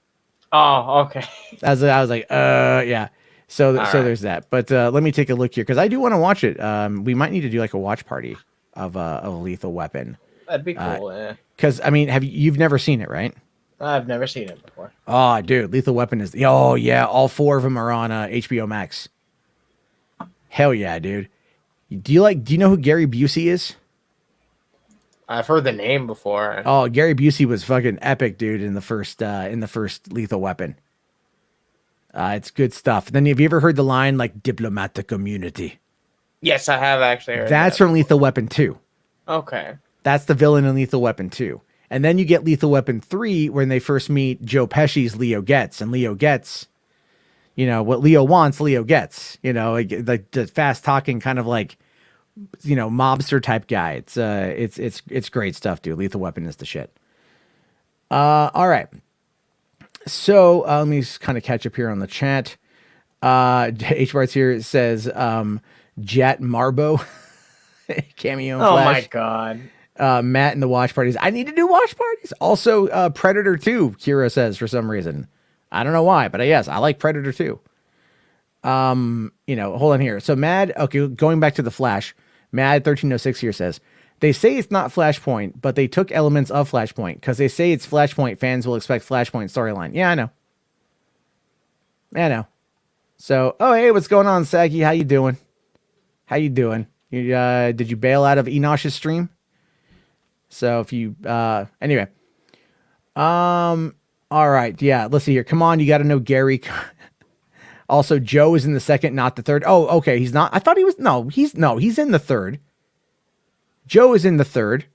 Oh, okay. I was like, yeah. So All right. there's that. But let me take a look here because I do want to watch it. We might need to do like a watch party of Lethal Weapon. That'd be cool. Yeah. Because I mean, you've never seen it, right? I've never seen it before. Oh, dude, Lethal Weapon is oh yeah, all 4 of them are on HBO Max. Hell yeah, dude. Do you know who Gary Busey is? I've heard the name before. Oh, Gary Busey was fucking epic, dude, in the first Lethal Weapon. It's good stuff. Then have you ever heard the line like diplomatic immunity? Yes, I have actually heard That's that. from Lethal Weapon 2. Okay. That's the villain in Lethal Weapon 2. And then you get Lethal Weapon 3 when they first meet Joe Pesci's Leo Getz. And Leo Getz, you know, what Leo wants, Leo gets. You know, like the fast-talking kind of like, you know, mobster type guy. It's great stuff, dude. Lethal Weapon is the shit. All right. So let me just kind of catch up here on the chat. H. Bart's here says Jet Marbo cameo in Oh Flash. my god. Matt and the watch parties. I need to do watch parties. Also, Predator 2, Kira says for some reason. I don't know why, but yes, I like Predator 2. You know, hold on here. So Mad, okay, going back to the Flash, Mad 1306 here says, they say it's not Flashpoint, but they took elements of Flashpoint because they say it's Flashpoint. Fans will expect Flashpoint storyline. Yeah, I know. I know. So, oh, hey, what's going on, Saggy? How you doing? How you doing? Did you bail out of Enosh's stream? So if you, anyway, all right. Yeah. Let's see here. Come on. You got to know Gary. Also, Joe is in the second, not the third. Oh, okay. He's not. I thought he was. He's in the third. Joe is in the third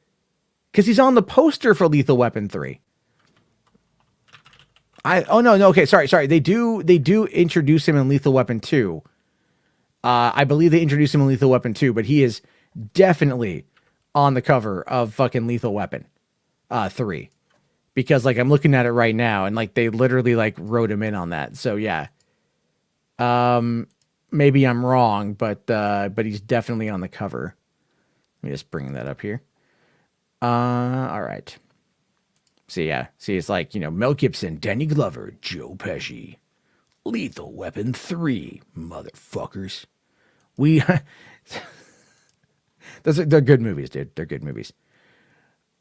because he's on the poster for Lethal Weapon 3. No. Okay. Sorry. They do introduce him in Lethal Weapon 2. I believe they introduced him in Lethal Weapon 2, but he is definitely on the cover of fucking Lethal Weapon 3 because like I'm looking at it right now and like they literally like wrote him in on that. So yeah. Maybe I'm wrong, but he's definitely on the cover. Let me just bring that up here. All right. So yeah, see it's like, you know, Mel Gibson, Danny Glover, Joe Pesci, Lethal Weapon 3, motherfuckers. They're good movies, dude. They're good movies.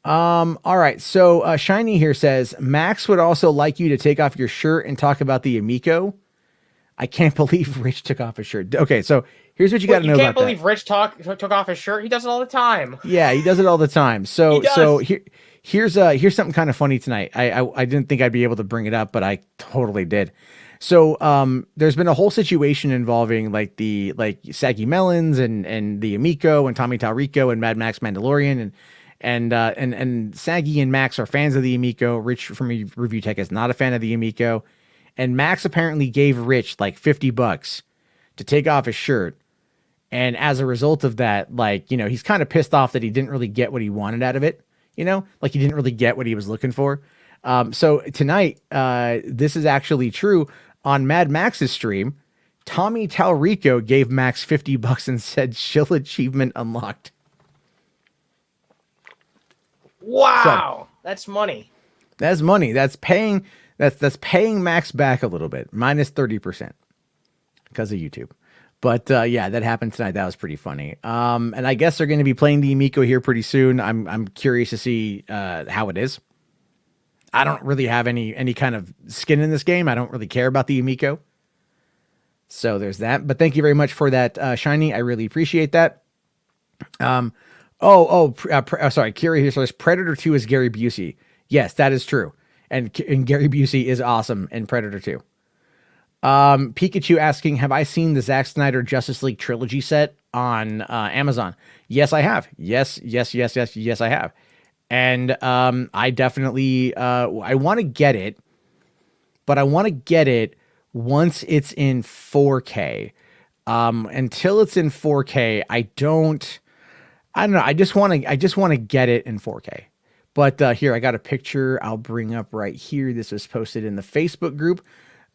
All right. So Shiny here says Max would also like you to take off your shirt and talk about the Amico. I can't believe Rich took off his shirt. Okay, so here's what you got to know about that. You can't believe Rich took off his shirt. He does it all the time. Yeah, he does it all the time. So here's something kind of funny tonight. I didn't think I'd be able to bring it up, but I totally did. So there's been a whole situation involving like Saggy Melons and the Amico and Tommy Talrico and Mad Max Mandalorian and Saggy and Max are fans of the Amico. Rich from Review Tech is not a fan of the Amico. And Max apparently gave Rich like $50 to take off his shirt. And as a result of that, like, you know, he's kind of pissed off that he didn't really get what he wanted out of it. You know, like he didn't really get what he was looking for. So tonight, this is actually true. On Mad Max's stream, Tommy Talrico gave Max $50 and said, "Shill achievement unlocked." Wow. So, that's money. That's money. That's paying Max back a little bit, minus 30% because of YouTube. But yeah, that happened tonight. That was pretty funny. And I guess they're going to be playing the Amico here pretty soon. I'm curious to see how it is. I don't really have any kind of skin in this game. I don't really care about the Amico. So there's that. But thank you very much for that, Shiny. I really appreciate that. Sorry. Kira here says Predator 2 is Gary Busey. Yes, that is true. And Gary Busey is awesome in Predator 2. Pikachu asking, have I seen the Zack Snyder Justice League trilogy set on Amazon? Yes, I have. Yes, I have. And I definitely I want to get it, but I want to get it once it's in 4K. Until it's in 4K, I don't know. I just want to get it in 4K. But here, I got a picture I'll bring up right here. This was posted in the Facebook group.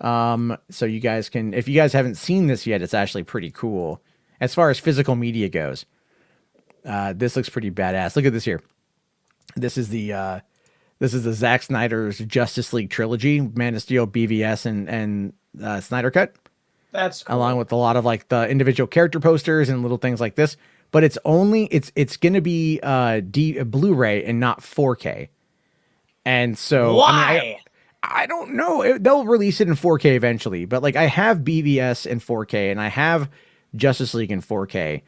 So you guys can, if you guys haven't seen this yet, it's actually pretty cool. As far as physical media goes, this looks pretty badass. Look at this here. This is the Zack Snyder's Justice League trilogy, Man of Steel, BVS, and Snyder Cut. That's cool. Along with a lot of like the individual character posters and little things like this. But it's only it's going to be Blu-ray and not 4K. And so why? I don't know. They'll release it in 4K eventually. But like I have BVS in 4K and I have Justice League in 4K.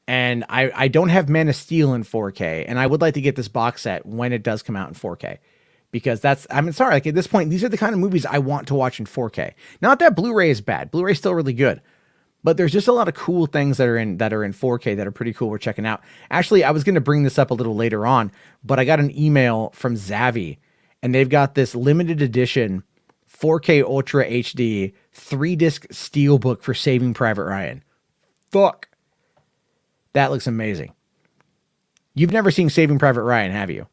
And I don't have Man of Steel in 4K. And I would like to get this box set when it does come out in 4K. Because sorry, like at this point, these are the kind of movies I want to watch in 4K. Not that Blu-ray is bad. Blu-ray is still really good. But there's just a lot of cool things that are in 4K that are pretty cool. We're checking out. Actually, I was going to bring this up a little later on, but I got an email from Zavvi, and they've got this limited edition 4K Ultra HD 3-disc steelbook for Saving Private Ryan. Fuck. That looks amazing. You've never seen Saving Private Ryan, have you?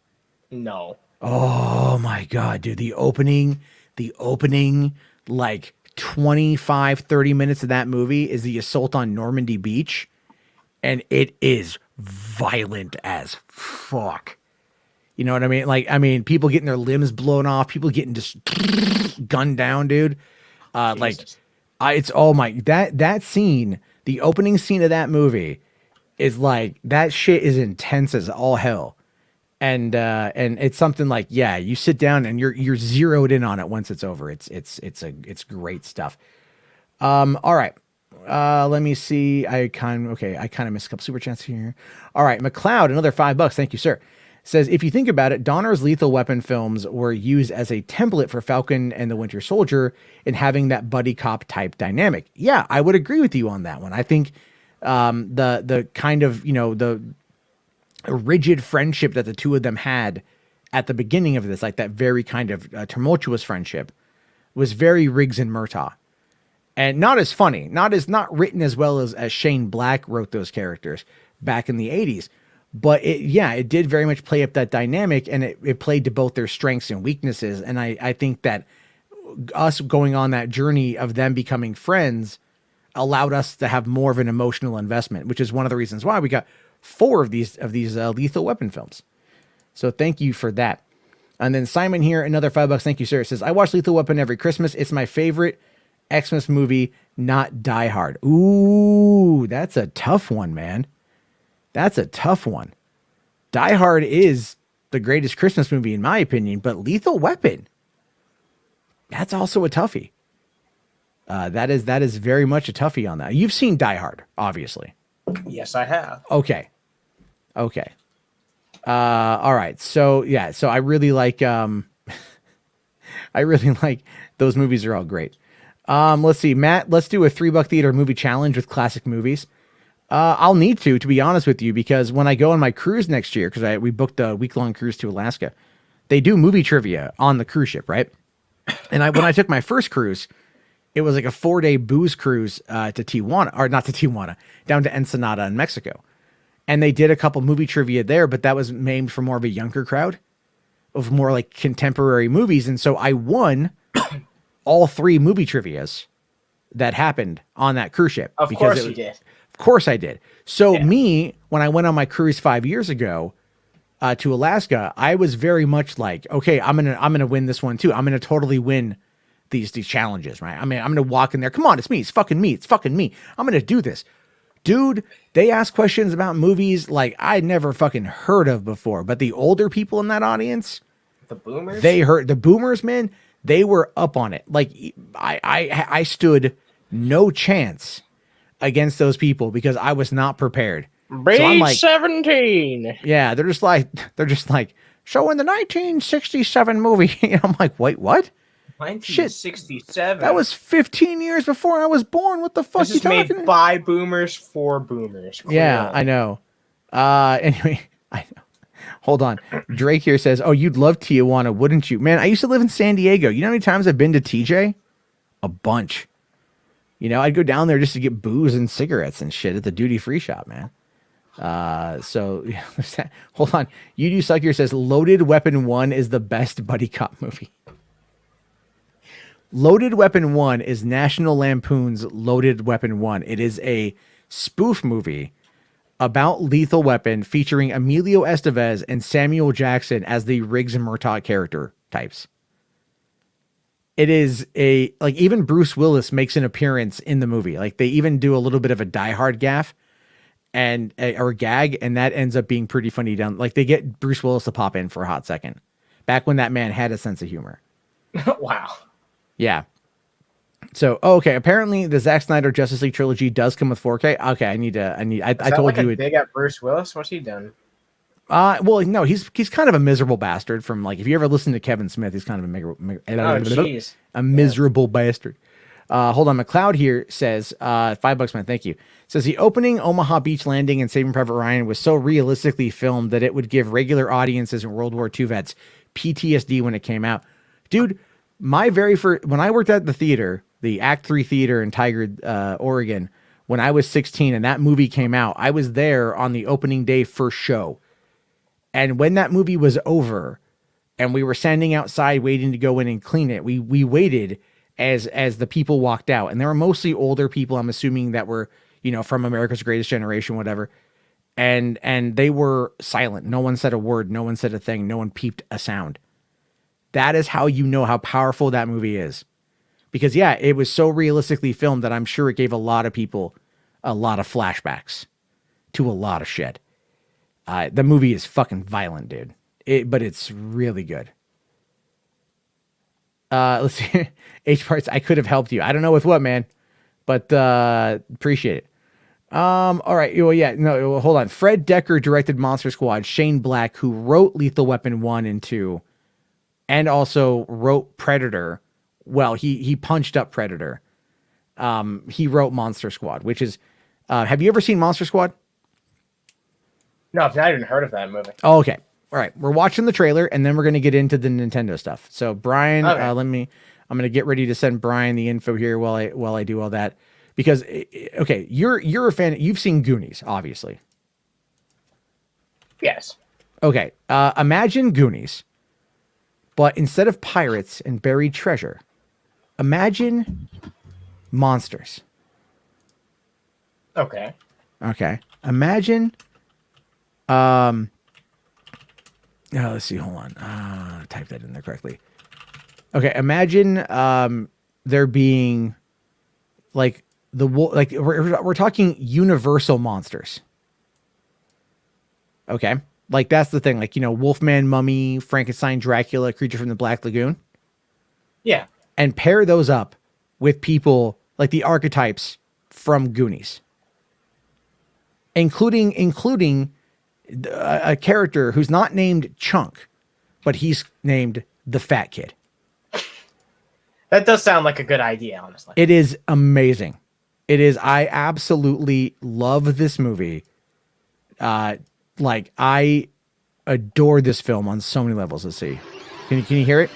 No. Oh my God, dude. The opening, like 25, 30 minutes of that movie is the assault on Normandy Beach. And it is violent as fuck. You know what I mean? Like, I mean, people getting their limbs blown off, people getting just gunned down, dude. It's, oh my, that scene, the opening scene of that movie is like, that shit is intense as all hell. And it's something like, yeah, you sit down and you're zeroed in on it once it's over. It's great stuff. All right. Let me see. I kind of missed a couple super chats here. All right. McLeod, another $5. Thank you, sir. Says, if you think about it, Donner's Lethal Weapon films were used as a template for Falcon and the Winter Soldier in having that buddy cop type dynamic. Yeah, I would agree with you on that one. I think, the kind of, the rigid friendship that the two of them had at the beginning of this, like that very kind of tumultuous friendship, was very Riggs and Murtaugh, and not as funny, not written as well as Shane Black wrote those characters back in the 80s. But it did very much play up that dynamic, and it played to both their strengths and weaknesses. And I think that us going on that journey of them becoming friends allowed us to have more of an emotional investment, which is one of the reasons why we got 4 of these Lethal Weapon films. So thank you for that. And then Simon here, another $5. Thank you, sir. It says, I watch Lethal Weapon every Christmas. It's my favorite Xmas movie, not Die Hard. Ooh, that's a tough one, man. That's a tough one. Die Hard is the greatest Christmas movie in my opinion, but Lethal Weapon, that's also a toughie. That is very much a toughie on that. You've seen Die Hard, obviously. Yes, I have. Okay. All right. So yeah, so I really like I really like those movies are all great. Let's see, Matt, let's do a $3 theater movie challenge with classic movies. I'll need to be honest with you, because when I go on my cruise next year, because we booked a week-long cruise to Alaska, they do movie trivia on the cruise ship, right? And when I took my first cruise, it was like a 4-day booze cruise to Tijuana, or not to Tijuana, down to Ensenada in Mexico. And they did a couple movie trivia there, but that was aimed for more of a younger crowd, of more like contemporary movies. And so I won all 3 movie trivias that happened on that cruise ship. Of course you did. Of course I did. So me, when I went on my cruise 5 years ago to Alaska, I was very much like, okay, I'm gonna win this one too. I'm gonna totally win these challenges, right? I mean, I'm gonna walk in there. Come on, it's me. It's fucking me. It's fucking me. I'm gonna do this. Dude, they ask questions about movies like I'd never fucking heard of before. But the older people in that audience, the boomers, the boomers, man, they were up on it. Like I stood no chance against those people because I was not prepared. B17. Yeah, they're just like, So in the 1967 movie, I'm like, wait, what? 1967. That was 15 years before I was born. What the fuck This you is made talking? by boomers for boomers. Yeah, I know. Anyway, I know. Hold on. Drake here says, "Oh, you'd love Tijuana, wouldn't you?" Man, I used to live in San Diego. You know how many times I've been to TJ? A bunch. You know, I'd go down there just to get booze and cigarettes and shit at the duty-free shop, man. So hold on. You do suck here says Loaded Weapon 1 is the best buddy cop movie. Loaded Weapon 1 is National Lampoon's Loaded Weapon 1. It is a spoof movie about Lethal Weapon featuring Emilio Estevez and Samuel Jackson as the Riggs and Murtaugh character types. It is even Bruce Willis makes an appearance in the movie. Like they even do a little bit of a Die Hard gaffe or gag, and that ends up being pretty funny down. Like they get Bruce Willis to pop in for a hot second back when that man had a sense of humor. Wow. Yeah. So, okay. Apparently, the Zack Snyder Justice League trilogy does come with 4K. Okay, I told you. Dig at Bruce Willis. What's he done? Well, no, he's kind of a miserable bastard. From like, if you ever listen to Kevin Smith, he's kind of a miserable bastard. Hold on, McLeod here says, $5, man, thank you. Says the opening Omaha Beach landing in Saving Private Ryan was so realistically filmed that it would give regular audiences and World War II vets PTSD when it came out, dude. My very first, when I worked at the theater, the Act 3 Theater in Tigard, Oregon, when I was 16 and that movie came out, I was there on the opening day first show. And when that movie was over and we were standing outside waiting to go in and clean it, we waited as the people walked out. And they were mostly older people, I'm assuming, that were, you know, from America's Greatest Generation, whatever. And they were silent. No one said a word. No one said a thing. No one peeped a sound. That is how you know how powerful that movie is. Because, yeah, it was so realistically filmed that I'm sure it gave a lot of people a lot of flashbacks to a lot of shit. The movie is fucking violent, dude. But it's really good. Let's see. H-Parts, I could have helped you. I don't know with what, man. But appreciate it. All right. Well, yeah. No, hold on. Fred Dekker directed Monster Squad. Shane Black, who wrote Lethal Weapon 1 and 2, and also wrote Predator. Well, he punched up Predator. He wrote Monster Squad, which is, have you ever seen Monster Squad? No, I've not even heard of that movie. Oh, okay. All right. We're watching the trailer and then we're going to get into the Nintendo stuff. So Brian, okay. I'm going to get ready to send Brian the info here while I do all that, because, okay, you're a fan. You've seen Goonies, obviously. Yes. Okay. Imagine Goonies, but instead of pirates and buried treasure, imagine monsters. Okay. Okay. Imagine, let's see, hold on. Type that in there correctly. Okay. Imagine, there being like we're talking universal monsters. Okay. Like, that's the thing. Like, you know, Wolfman, Mummy, Frankenstein, Dracula, Creature from the Black Lagoon. Yeah. And pair those up with people like the archetypes from Goonies. Including a character who's not named Chunk, but he's named the Fat Kid. That does sound like a good idea, honestly. It is amazing. It is. I absolutely love this movie. Like, I adore this film on so many levels. Let's see. Can you hear it?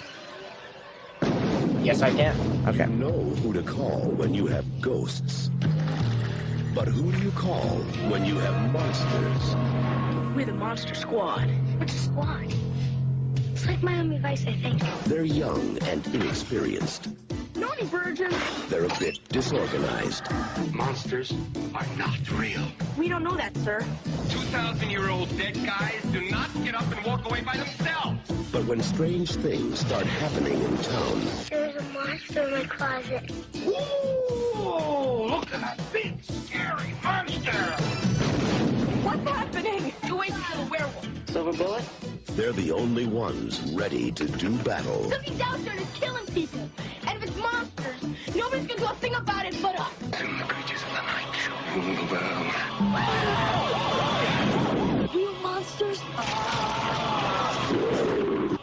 Yes, I can. Okay. You know who to call when you have ghosts. But who do you call when you have monsters? We're the Monster Squad. What's a squad? It's like Miami Vice, I think. They're young and inexperienced. Naughty virgin. They're a bit disorganized. Monsters are not real. We don't know that, sir. 2,000-year-old dead guys do not get up and walk away by themselves. But when strange things start happening in town... There's a monster in my closet. Ooh, look at that big, scary monster! What's happening? Go away from the werewolf. Silver bullet? They're the only ones ready to do battle. Something's out there that's killing people. And if it's monsters, nobody's gonna do a thing about it but us. Soon the creatures of the night shall Real monsters?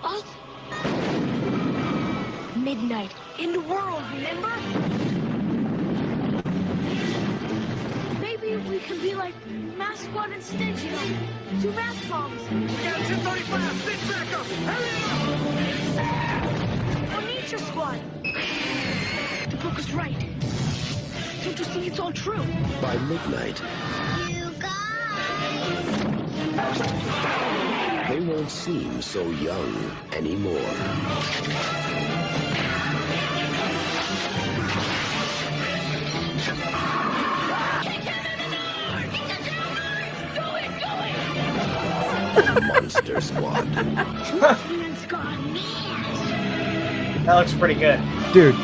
Us? Midnight. In the world, remember? Maybe we can be like Mass Squad instead, you know? 2 mass bombs. We got 1035. Stick back up. Hurry Or Nature Squad. The book is right. Don't you see it's all true? By midnight, You guys. they won't seem so young anymore. Monster Squad. That looks pretty good. Dude,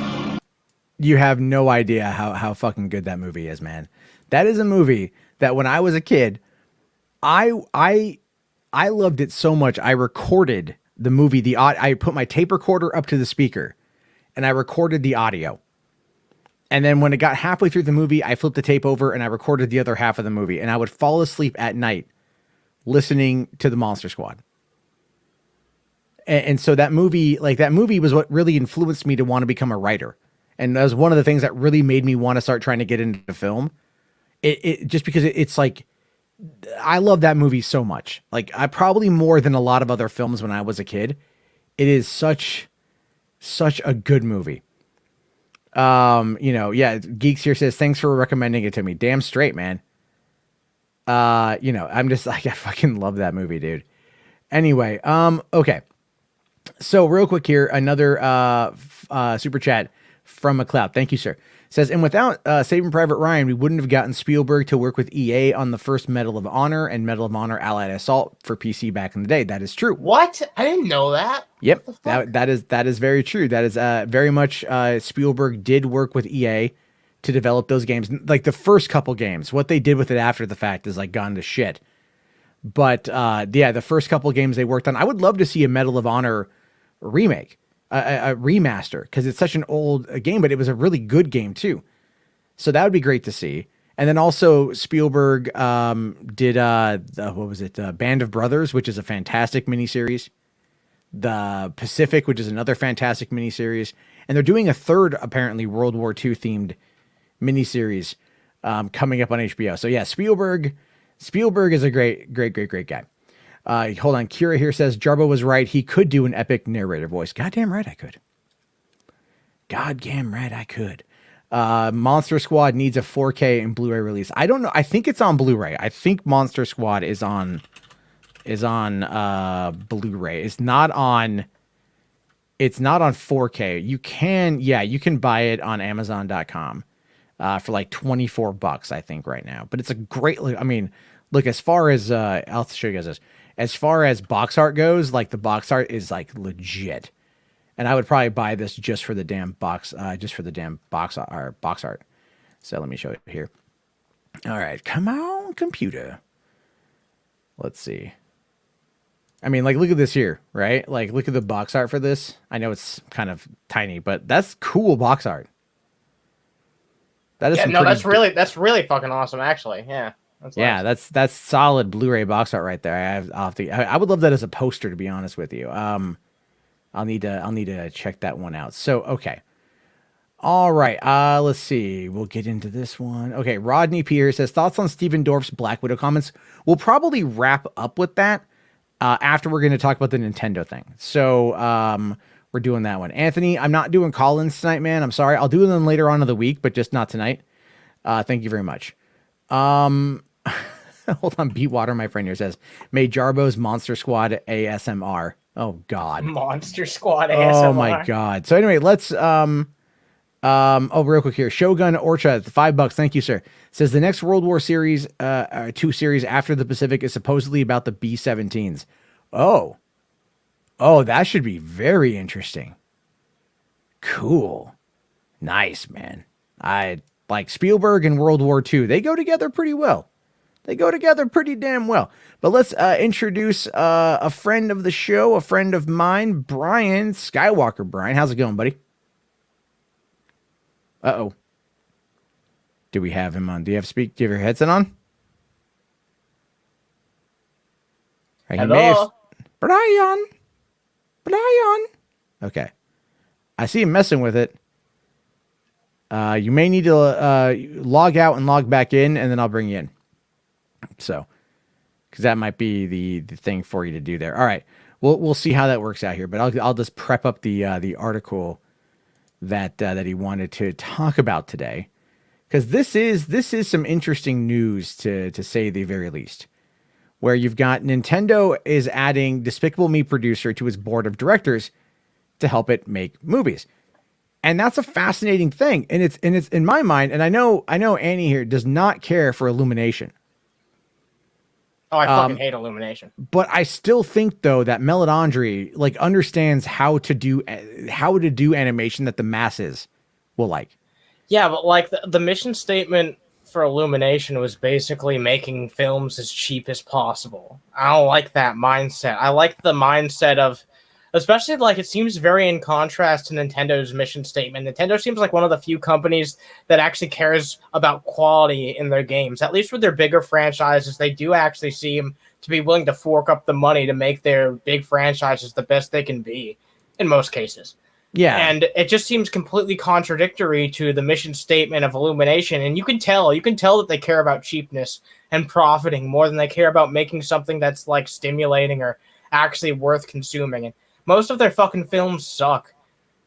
you have no idea how fucking good that movie is, man. That is a movie that when I was a kid, I loved it so much. I recorded the movie. I put my tape recorder up to the speaker and I recorded the audio. And then when it got halfway through the movie, I flipped the tape over and I recorded the other half of the movie. And I would fall asleep at night listening to the Monster Squad. And so that movie was what really influenced me to want to become a writer. And that was one of the things that really made me want to start trying to get into film. It just because it's like, I love that movie so much. Like, I probably more than a lot of other films when I was a kid. It is such a good movie. Geeks here says, thanks for recommending it to me. Damn straight, man. I'm just like, I fucking love that movie, dude. Anyway, okay. So real quick here, another super chat from McLeod. Thank you, sir. Says, and without Saving Private Ryan, we wouldn't have gotten Spielberg to work with EA on the first Medal of Honor and Medal of Honor Allied Assault for PC back in the day. That is true. What? I didn't know that. Yep, that is very true. That is very much Spielberg did work with EA to develop those games. Like the first couple games, what they did with it after the fact is like gone to shit. But the first couple games they worked on, I would love to see a Medal of Honor remake, a remaster, because it's such an old game, but it was a really good game too. So that would be great to see. And then also Spielberg did Band of Brothers, which is a fantastic miniseries. The Pacific, which is another fantastic miniseries. And they're doing a third, apparently, World War II themed miniseries coming up on HBO. So yeah, Spielberg is a great guy. Hold on. Kira here says Jarbo was right. He could do an epic narrator voice. Goddamn right I could. Monster Squad needs a 4K and Blu-ray release. I don't know. I think it's on Blu-ray. I think Monster Squad is on Blu-ray. It's not on 4K. You can buy it on Amazon.com for like $24, I think, right now. But it's a great, I mean, look, as far as I'll show you guys this. As far as box art goes, like the box art is like legit. And I would probably buy this just for the damn box art. So let me show it here. All right, come on, computer. Let's see. I mean, like, look at this here, right? Like, look at the box art for this. I know it's kind of tiny, but that's cool box art. That is that's really fucking awesome, actually. Yeah. Nice. That's solid Blu-ray box art right there. I would love that as a poster, to be honest with you. I'll need to check that one out. So, okay. All right. Let's see. We'll get into this one. Okay. Rodney Pierce says, thoughts on Stephen Dorff's Black Widow comments. We'll probably wrap up with that after we're going to talk about the Nintendo thing. So, we're doing that one. Anthony, I'm not doing call-ins tonight, man. I'm sorry. I'll do them later on in the week, but just not tonight. Thank you very much. Hold on. Beatwater, my friend here, says, may Jarbo's Monster Squad ASMR. Oh, God. Monster Squad ASMR. Oh, my God. So, anyway, let's... real quick here. Shogun Orcha, $5. Thank you, sir. Says the next World War series, 2 series after the Pacific is supposedly about the B-17s. Oh, that should be very interesting. Cool. Nice, man. I like Spielberg and World War II. They go together pretty well. They go together pretty damn well. But let's introduce a friend of the show, a friend of mine, Brian Skywalker. Brian, how's it going, buddy? Uh-oh. Do we have him on? Do you have your headset on? Right, he may have, Brian. Okay. I see him messing with it. You may need to log out and log back in, and then I'll bring you in. So, because that might be the thing for you to do there. All right. We'll see how that works out here, but I'll just prep up the article that he wanted to talk about today, because this is some interesting news to say the very least. Where you've got Nintendo is adding Despicable Me producer to its board of directors to help it make movies. And that's a fascinating thing. And it's in my mind, and I know Annie here does not care for Illumination. Oh, I fucking hate Illumination. But I still think though that Melandri like understands how to do animation that the masses will like. Yeah, but like the mission statement for Illumination was basically making films as cheap as possible. I don't like that mindset. I like the mindset of, especially like it seems very in contrast to Nintendo's mission statement. Nintendo seems like one of the few companies that actually cares about quality in their games. At least with their bigger franchises, they do actually seem to be willing to fork up the money to make their big franchises the best they can be in most cases. Yeah. And it just seems completely contradictory to the mission statement of Illumination. And you can tell that they care about cheapness and profiting more than they care about making something that's like stimulating or actually worth consuming. And most of their fucking films suck.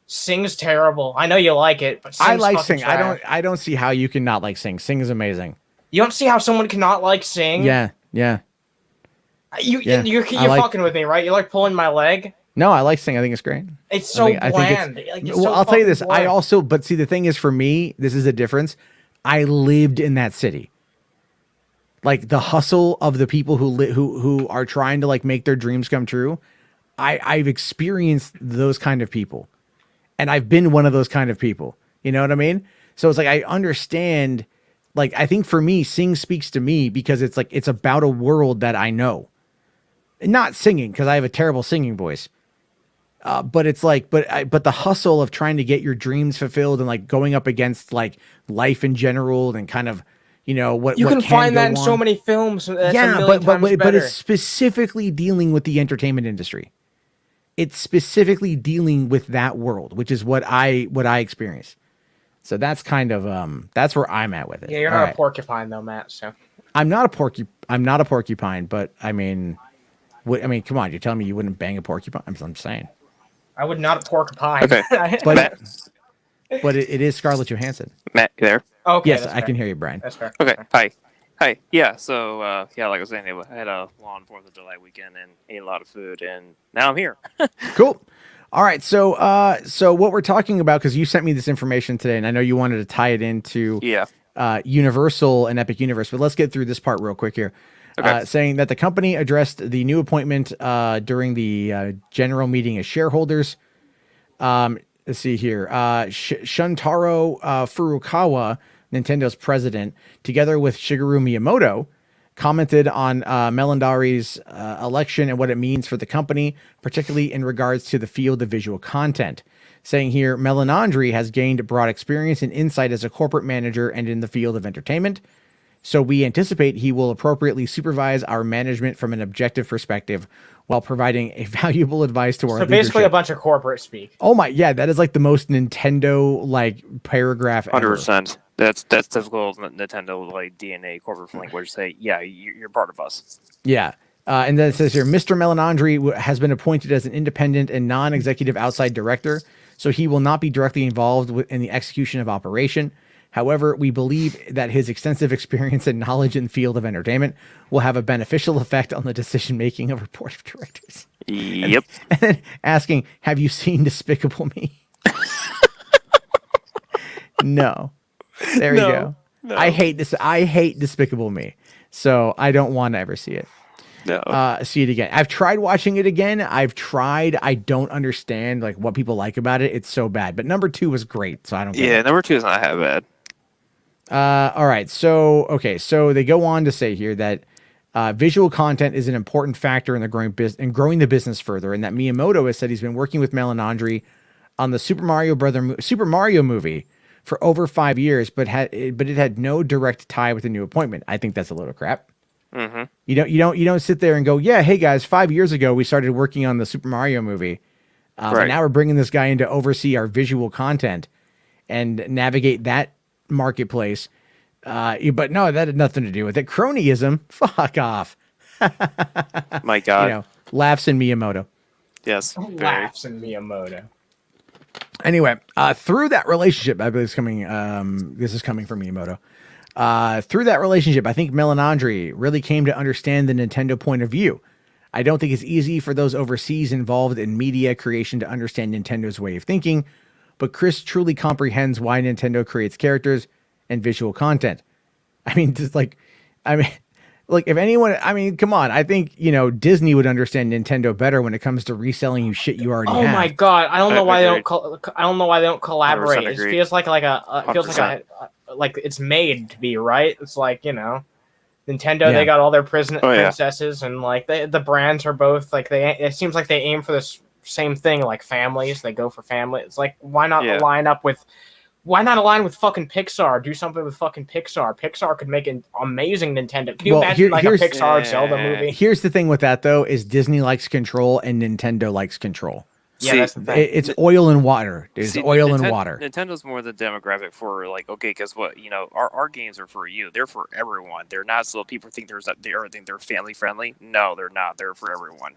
Sing's terrible. I know you like it, but Sing's I like Sing. trash. I don't see how you can not like Sing. Sing is amazing. You don't see how someone cannot like Sing? Yeah. You're like, fucking with me, right? You're like pulling my leg. No, I like Sing. I think it's great. It's so bland. I'll tell you this. But see, the thing is, for me, this is a difference. I lived in that city. Like the hustle of the people who are trying to like make their dreams come true. I've experienced those kind of people, and I've been one of those kind of people. You know what I mean? So it's like I understand. Like I think for me, Sing speaks to me because it's like it's about a world that I know. Not singing because I have a terrible singing voice. But it's like, but the hustle of trying to get your dreams fulfilled and like going up against like life in general and kind of, you know, what you what can find that in on. so many films. That's yeah, a but it's specifically dealing with the entertainment industry. It's specifically dealing with that world, which is what I experienced. So that's kind of that's where I'm at with it. Yeah, you're not a porcupine though, Matt. So I'm not a porcupine, but I mean, come on, you're telling me you wouldn't bang a porcupine? I'm saying. I would not a porcupine. Okay. But it is Scarlett Johansson. Matt, you there? Okay. Yes, I can hear you, Brian. That's fair. Okay. Hi. Yeah. So like I was saying, I had a long 4th of July weekend and ate a lot of food, and now I'm here. Cool. All right. So what we're talking about, because you sent me this information today, and I know you wanted to tie it into Universal and Epic Universe, but let's get through this part real quick here. Okay. Saying that the company addressed the new appointment during the general meeting of shareholders. Let's see here. Shuntaro Furukawa, Nintendo's president, together with Shigeru Miyamoto, commented on Melandari's election and what it means for the company, particularly in regards to the field of visual content. Saying here, Melandri has gained broad experience and insight as a corporate manager and in the field of entertainment. So we anticipate he will appropriately supervise our management from an objective perspective while providing a valuable advice to our leadership. So basically a bunch of corporate speak. Oh my, yeah, that is like the most Nintendo like paragraph ever. 100%. That's typical Nintendo like DNA corporate language. Say, yeah, you're part of us. Yeah. And then it says here, Mr. Melandri has been appointed as an independent and non-executive outside director, so he will not be directly involved in the execution of operation. However, we believe that his extensive experience and knowledge in the field of entertainment will have a beneficial effect on the decision-making of our board of directors. Yep. And then asking, have you seen Despicable Me? No. There you go. No. I hate this. I hate Despicable Me. So I don't want to ever see it. No. See it again. I've tried watching it again. I don't understand like what people like about it. It's so bad. But number 2 was great. So I don't get it. Number 2 is not that bad. All right. So they go on to say here that visual content is an important factor in the growing the business further, and that Miyamoto has said he's been working with Melandri on the Super Mario movie for over 5 years, but it had no direct tie with the new appointment. I think that's a little crap. Mm-hmm. You don't sit there and go, yeah, hey guys, 5 years ago we started working on the Super Mario movie, and now we're bringing this guy in to oversee our visual content and navigate that marketplace. But no, that had nothing to do with it. Cronyism, fuck off. My God. You know, laughs in Miyamoto. Yes. Very. Laughs in Miyamoto. Anyway, through that relationship, I believe it's coming. This is coming from Miyamoto. Through that relationship, I think Melandri really came to understand the Nintendo point of view. I don't think it's easy for those overseas involved in media creation to understand Nintendo's way of thinking, but Chris truly comprehends why Nintendo creates characters and visual content. I mean, if anyone, come on. I think, Disney would understand Nintendo better when it comes to reselling you shit you already have. Oh my God! I don't know why they don't. I don't know why they don't collaborate. It agreed. feels like like it's made to be, right. It's like, Nintendo. Yeah. They got all their princesses, and like the brands are both like it seems like they aim for this same thing, like families. They go for family. It's like, why not align with fucking Pixar? Do something with fucking Pixar. Pixar could make an amazing Nintendo. Can you imagine a Pixar Zelda movie? Here's the thing with that though, is Disney likes control and Nintendo likes control. Yeah, that's the thing. It's oil and water. It's oil and water. Nintendo's more the demographic for like, okay, guess what? Our games are for you. They're for everyone. They're not so people think they're family friendly. No, they're not. They're for everyone.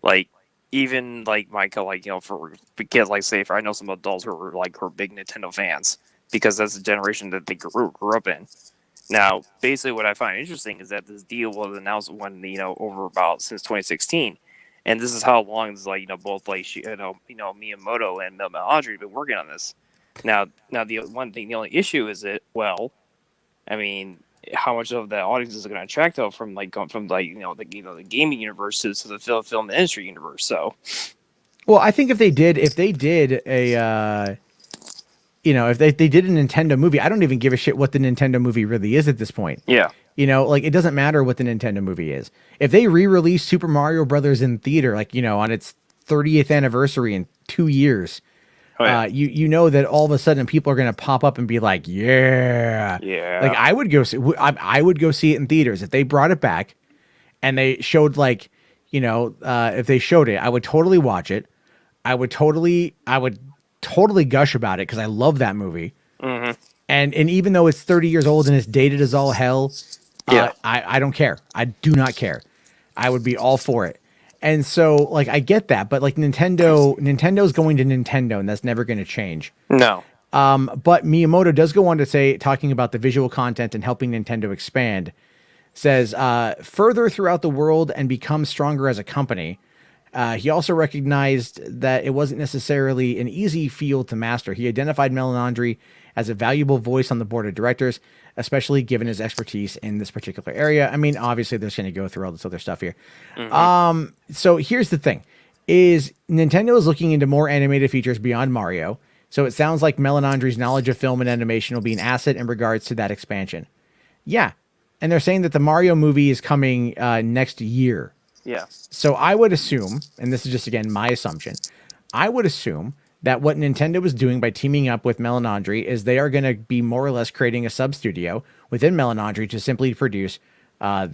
Like, even like Michael, for kids, I know some adults who are big Nintendo fans because that's the generation that they grew up in. Now, basically, what I find interesting is that this deal was announced over about since 2016, and this is how long both Miyamoto and Melandri have been working on this. Now the only issue is how much of the audience is going to attract though from the gaming universe to the film industry universe. So, well, I think if they did a if they did a Nintendo movie, I don't even give a shit what the Nintendo movie really is at this point. Yeah. It doesn't matter what the Nintendo movie is. If they re-release Super Mario Brothers in theater, on its 30th anniversary in 2 years, that all of a sudden people are going to pop up and be like, yeah. Like I would go see it in theaters if they brought it back and they showed if they showed it, I would totally watch it. I would totally gush about it because I love that movie. Mm-hmm. And even though it's 30 years old and it's dated as all hell, I don't care. I do not care. I would be all for it. And so, I get that, but Nintendo's going to Nintendo, and that's never going to change. No. But Miyamoto does go on to say, talking about the visual content and helping Nintendo expand, says, further throughout the world and become stronger as a company. He also recognized that it wasn't necessarily an easy field to master. He identified Melandri as a valuable voice on the board of directors, especially given his expertise in this particular area. Obviously, they're going to go through all this other stuff here. Mm-hmm. So here's the thing, is Nintendo is looking into more animated features beyond Mario. So it sounds like Melandri's knowledge of film and animation will be an asset in regards to that expansion. Yeah. And they're saying that the Mario movie is coming next year. Yeah. So I would assume, and this is just, again, my assumption, I would assume that what Nintendo was doing by teaming up with Melandri is they are going to be more or less creating a sub-studio within Melandri to simply produce those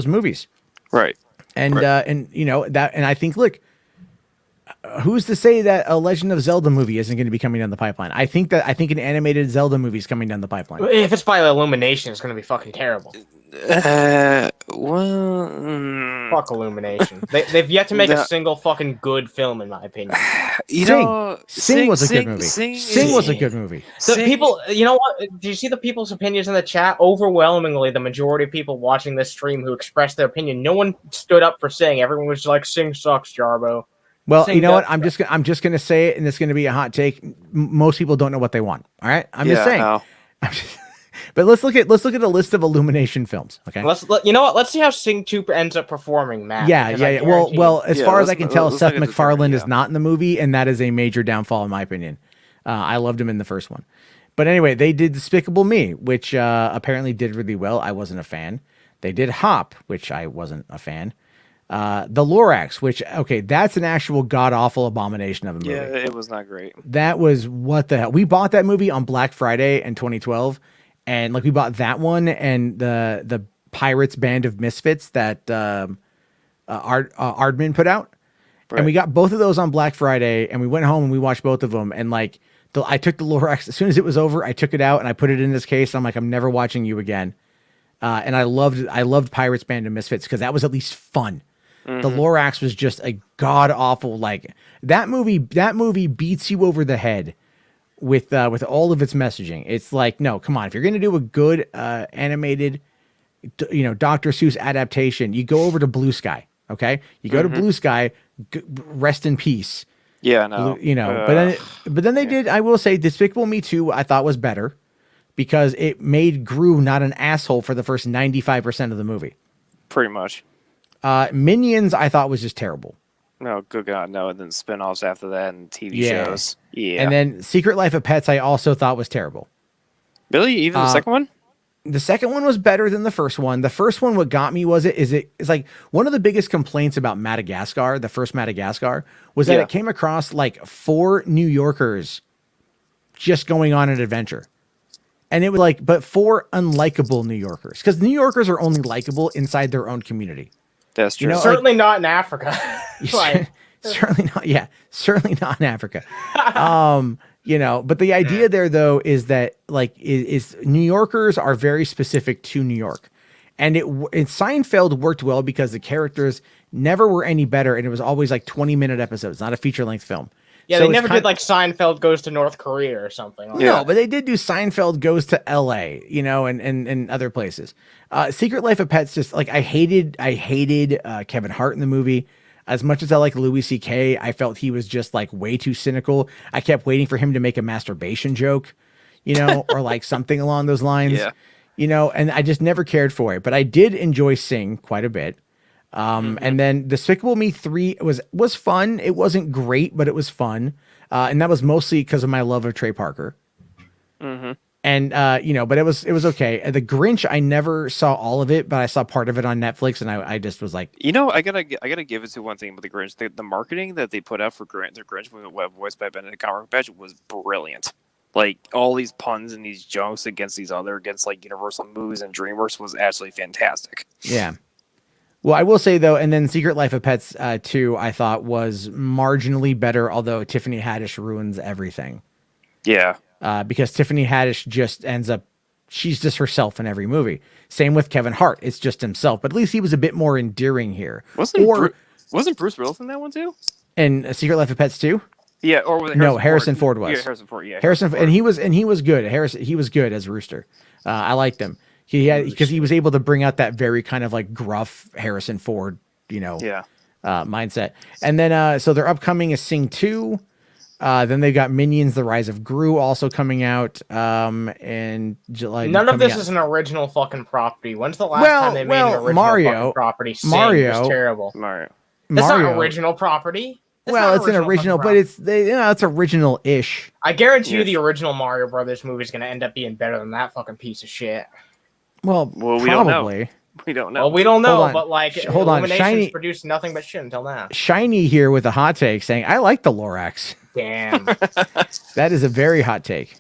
movies. Right. And I think, look, who's to say that a Legend of Zelda movie isn't going to be coming down the pipeline? I think an animated Zelda movie is coming down the pipeline. If it's by Illumination, it's going to be fucking terrible. Fuck Illumination. They've yet to make a single fucking good film, in my opinion. Sing was a good movie. Sing was a good movie. People, you know what? Do you see the people's opinions in the chat? Overwhelmingly, the majority of people watching this stream who expressed their opinion, no one stood up for Sing. Everyone was like, "Sing sucks, Jarbo." Well, you know what? I'm just going to say it, and it's going to be a hot take. Most people don't know what they want. All right, I'm just saying. No. But let's look at a list of Illumination films. Okay. You know what? Let's see how Sing 2 ends up performing, Matt. Yeah. Well, as far as I can tell, Seth MacFarlane is not in the movie, and that is a major downfall in my opinion. I loved him in the first one, but anyway, they did Despicable Me, which apparently did really well. I wasn't a fan. They did Hop, which I wasn't a fan. The Lorax, which, okay, that's an actual god-awful abomination of a movie. Yeah, it was not great. That was what the hell. We bought that movie on Black Friday in 2012, and like we bought that one and the Pirates Band of Misfits that Aardman put out. Right. And we got both of those on Black Friday, and we went home and we watched both of them. And like, I took the Lorax as soon as it was over. I took it out and I put it in this case. I'm like, I'm never watching you again. And I loved Pirates Band of Misfits because that was at least fun. The Lorax was just a god awful, like that movie beats you over the head with all of its messaging. It's like, no, come on, if you're gonna do a good animated, Dr. Seuss adaptation, you go over to Blue Sky. Okay, you go to Blue Sky, rest in peace. Yeah, no, but then they did. I will say, Despicable Me 2, I thought was better because it made Gru not an asshole for the first 95% of the movie. pretty much. Minions, I thought was just terrible. No, good God, no. And then spin-offs after that and TV Yeah. shows. Yeah. And then Secret Life of Pets, I also thought was terrible. Really? Even the second one? The second one was better than the first one. The first one, what got me was it's like one of the biggest complaints about Madagascar, the first Madagascar, was that it came across like 4 New Yorkers just going on an adventure. And it was like, but 4 unlikable New Yorkers, because New Yorkers are only likable inside their own community. That's true. Certainly not in Africa. Certainly not. Yeah, certainly not in Africa. But the idea there though is that like is New Yorkers are very specific to New York, and Seinfeld worked well because the characters never were any better, and it was always like 20-minute episodes, not a feature-length film. Yeah, so they never did like Seinfeld Goes to North Korea or something. Like No, but they did do Seinfeld Goes to LA, and other places. Secret Life of Pets, just like I hated Kevin Hart in the movie. As much as I like Louis C.K., I felt he was just like way too cynical. I kept waiting for him to make a masturbation joke, or like something along those lines. Yeah. And I just never cared for it. But I did enjoy Sing quite a bit. And then Despicable Me 3 was fun. It wasn't great, but it was fun. And that was mostly because of my love of Trey Parker. Mm-hmm. And but it was okay. The Grinch, I never saw all of it, but I saw part of it on Netflix, and I just was like, I gotta give it to one thing with the Grinch. The marketing that they put out for the Grinch, voiced by Benedict Cumberbatch, was brilliant. Like all these puns and these jokes against like Universal movies and DreamWorks was absolutely fantastic. Yeah. Well, I will say though, and then Secret Life of Pets 2, I thought was marginally better, although Tiffany Haddish ruins everything. Yeah. Because Tiffany Haddish just ends up, she's just herself in every movie. Same with Kevin Hart. It's just himself, but at least he was a bit more endearing here. Wasn't Bruce Willis in that one too? In Secret Life of Pets 2? Yeah, or was it Harrison Ford was. Yeah, Harrison Ford. Yeah, Harrison Ford. And he was good. He was good as Rooster. I liked him. Because he was able to bring out that very kind of like gruff Harrison Ford, mindset. And then so their upcoming is Sing 2. Then they've got Minions: The Rise of Gru also coming out in July. None of this is an original fucking property. When's the last time they made an original fucking property? Sing was terrible. Mario. That's not original property. It's an original, but it's original-ish. I guarantee you the original Mario Brothers movie is going to end up being better than that fucking piece of shit. Well, we probably. don't know. We don't know. Well, we don't know, but like, hold on. Shiny produced nothing but shit until now. Shiny here with a hot take saying, I like the Lorax. Damn. That is a very hot take.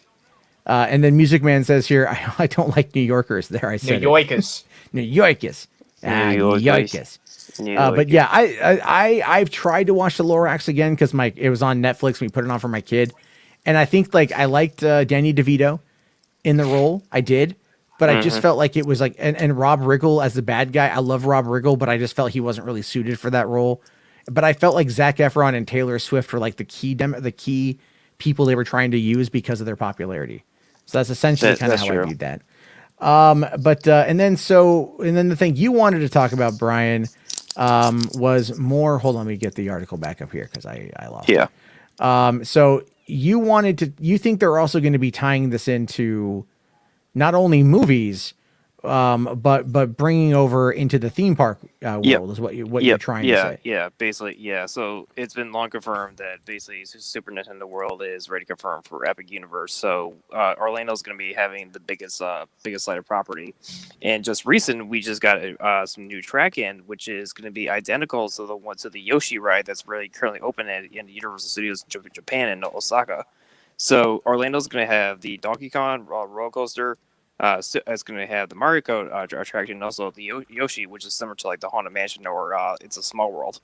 And then Music Man says here, I don't like New Yorkers. There, I said New Yorkers. New Yorkers. New Yorkers. But yeah, I've tried to watch the Lorax again because it was on Netflix. We put it on for my kid. And I think like I liked Danny DeVito in the role. I did. But I just felt like it was like, and Rob Riggle as the bad guy. I love Rob Riggle, but I just felt he wasn't really suited for that role. But I felt like Zac Efron and Taylor Swift were like the key people they were trying to use because of their popularity. So that's essentially kind of how I viewed that. And then the thing you wanted to talk about, Brian, was more. Hold on, let me get the article back up here because I lost it. So you think they're also going to be tying this into not only movies, but bringing over into the theme park world Yep. is what you're Yep. trying to Yeah. say. Yeah. Basically, yeah. So it's been long confirmed that basically Super Nintendo World is ready to confirm for Epic Universe. So Orlando's going to be having the biggest site of property, and just recent we just got some new track in, which is going to be identical to the one to the Yoshi ride that's really currently open in Universal Studios in Japan in Osaka. So Orlando's going to have the Donkey Kong roller coaster. It's going to have the Mario Kart attraction, and also the Yoshi, which is similar to like the Haunted Mansion or It's a Small World.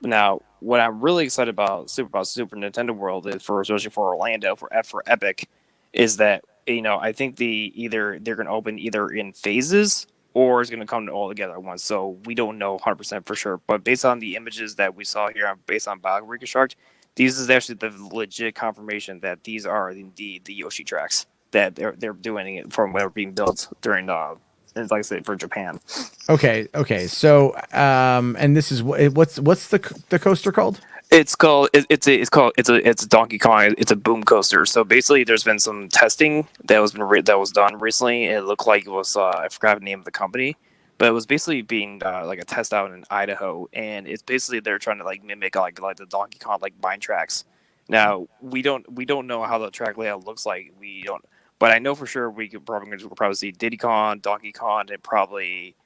Now, what I'm really excited about Super Nintendo World is especially for Orlando for Epic, is that I think they're going to open either in phases or it's going to come all together at once. So we don't know 100% for sure, but based on the images that we saw here, based on Bio Reconstruct, these is actually the legit confirmation that these are indeed the Yoshi tracks that they're doing it from what are being built during like I said, for Japan. Okay. So and this is what's the coaster called? It's a Donkey Kong. It's a boom coaster. So basically, there's been some testing that was done recently. It looked like it was I forgot the name of the company, but it was basically being like a test out in Idaho, and it's basically they're trying to like mimic like the Donkey Kong like mine tracks. Now we don't know how the track layout looks like. We don't, but I know for sure we'll probably see Diddy Kong, Donkey Kong, and probably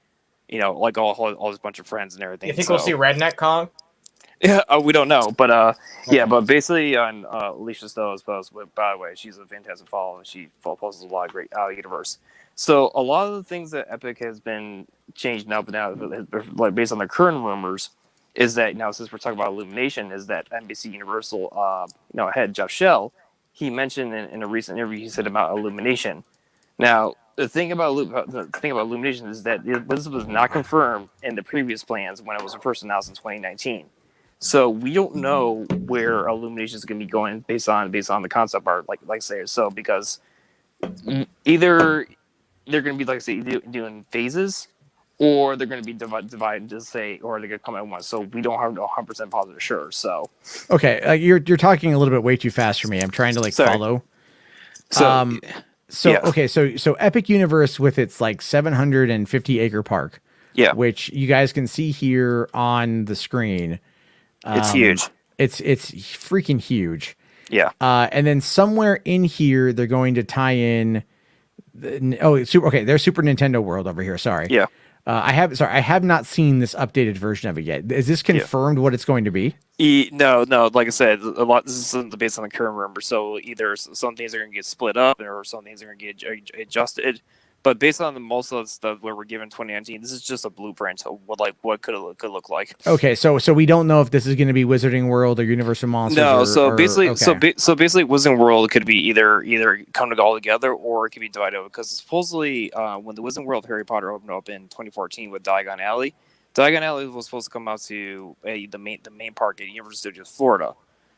like all this bunch of friends and everything. You think we'll see Redneck Kong? Yeah, we don't know, but yeah, but basically on Alicia Stowe's post, by the way, she's a fantastic follow, and she posts a lot of great universe. So a lot of the things that Epic has been changing up and down, like based on the current rumors, is that now since we're talking about Illumination, is that NBC Universal, head Jeff Shell, he mentioned in a recent interview, he said about Illumination. Now the thing about Illumination is that this was not confirmed in the previous plans when it was first announced in 2019. So we don't know where Illumination is going to be going based on the concept art, like say so, because either they're going to be like say doing phases, or they're going to be divided to say, or they're going to come at once. So we don't have 100% positive sure. So okay, you're talking a little bit way too fast for me. I'm trying to follow. So yeah. Okay, so Epic Universe with its like 750 acre park, yeah, which you guys can see here on the screen. It's huge. It's freaking huge. Yeah. And then somewhere in here, they're going to tie in. There's Super Nintendo World over here. Sorry. Yeah. I have not seen this updated version of it yet. Is this confirmed what it's going to be? No. Like I said, a lot. This is based on the current rumor. So either some things are going to get split up, or some things are going to get adjusted. But based on most of the stuff where we're given 2019, this is just a blueprint of what could look like. Okay, so we don't know if this is going to be Wizarding World or Universal Monsters. No, basically Wizarding World could be either come all together, or it could be divided up. Because supposedly, when the Wizarding World Harry Potter opened up in 2014 with Diagon Alley was supposed to come out to the main park at Universal Studios Florida.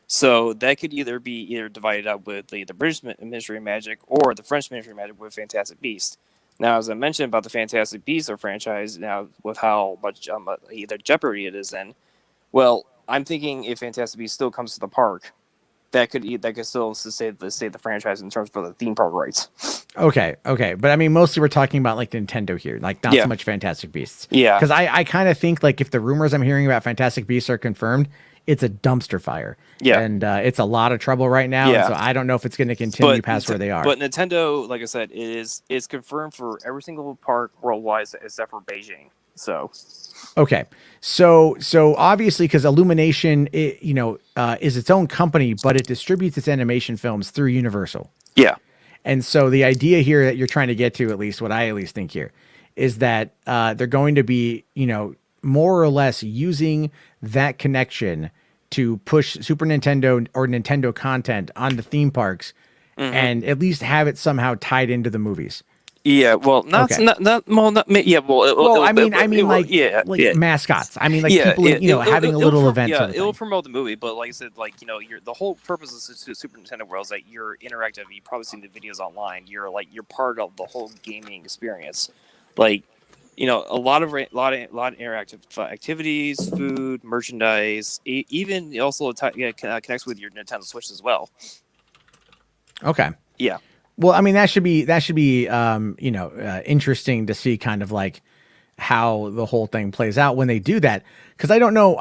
So that could either be divided up with the British Ministry of Magic or the French Ministry of Magic with Fantastic Beasts. Now, as I mentioned about the Fantastic Beasts franchise, now with how much either jeopardy it is in, well, I'm thinking if Fantastic Beasts still comes to the park, that could still sustain the franchise in terms of the theme park rights. Okay, but I mean, mostly we're talking about like Nintendo here, like not so much Fantastic Beasts. Yeah, because I kind of think like if the rumors I'm hearing about Fantastic Beasts are confirmed, it's a dumpster fire. Yeah. And it's a lot of trouble right now. Yeah. And so I don't know if it's going to continue past where they are. But Nintendo, like I said, is confirmed for every single park worldwide except for Beijing. So. Okay. So obviously, because Illumination, is its own company, but it distributes its animation films through Universal. Yeah. And so the idea here that you're trying to get to, at least what I at least think here, is that they're going to be, more or less using that connection to push Super Nintendo or Nintendo content on the theme parks, and at least have it somehow tied into the movies. Yeah, well, not yeah. Well, I mean, like mascots. I mean, like people, having a little event. Yeah, sort of it will thing. promote the movie, but like I said, the whole purpose of Super Nintendo World is that you're interactive. You've probably seen the videos online. You're part of the whole gaming experience. Like, a lot of interactive activities, food, merchandise, even also connects with your Nintendo Switch as well. Okay. Yeah. Well, I mean, that should be interesting to see kind of like how the whole thing plays out when they do that. Because I don't know,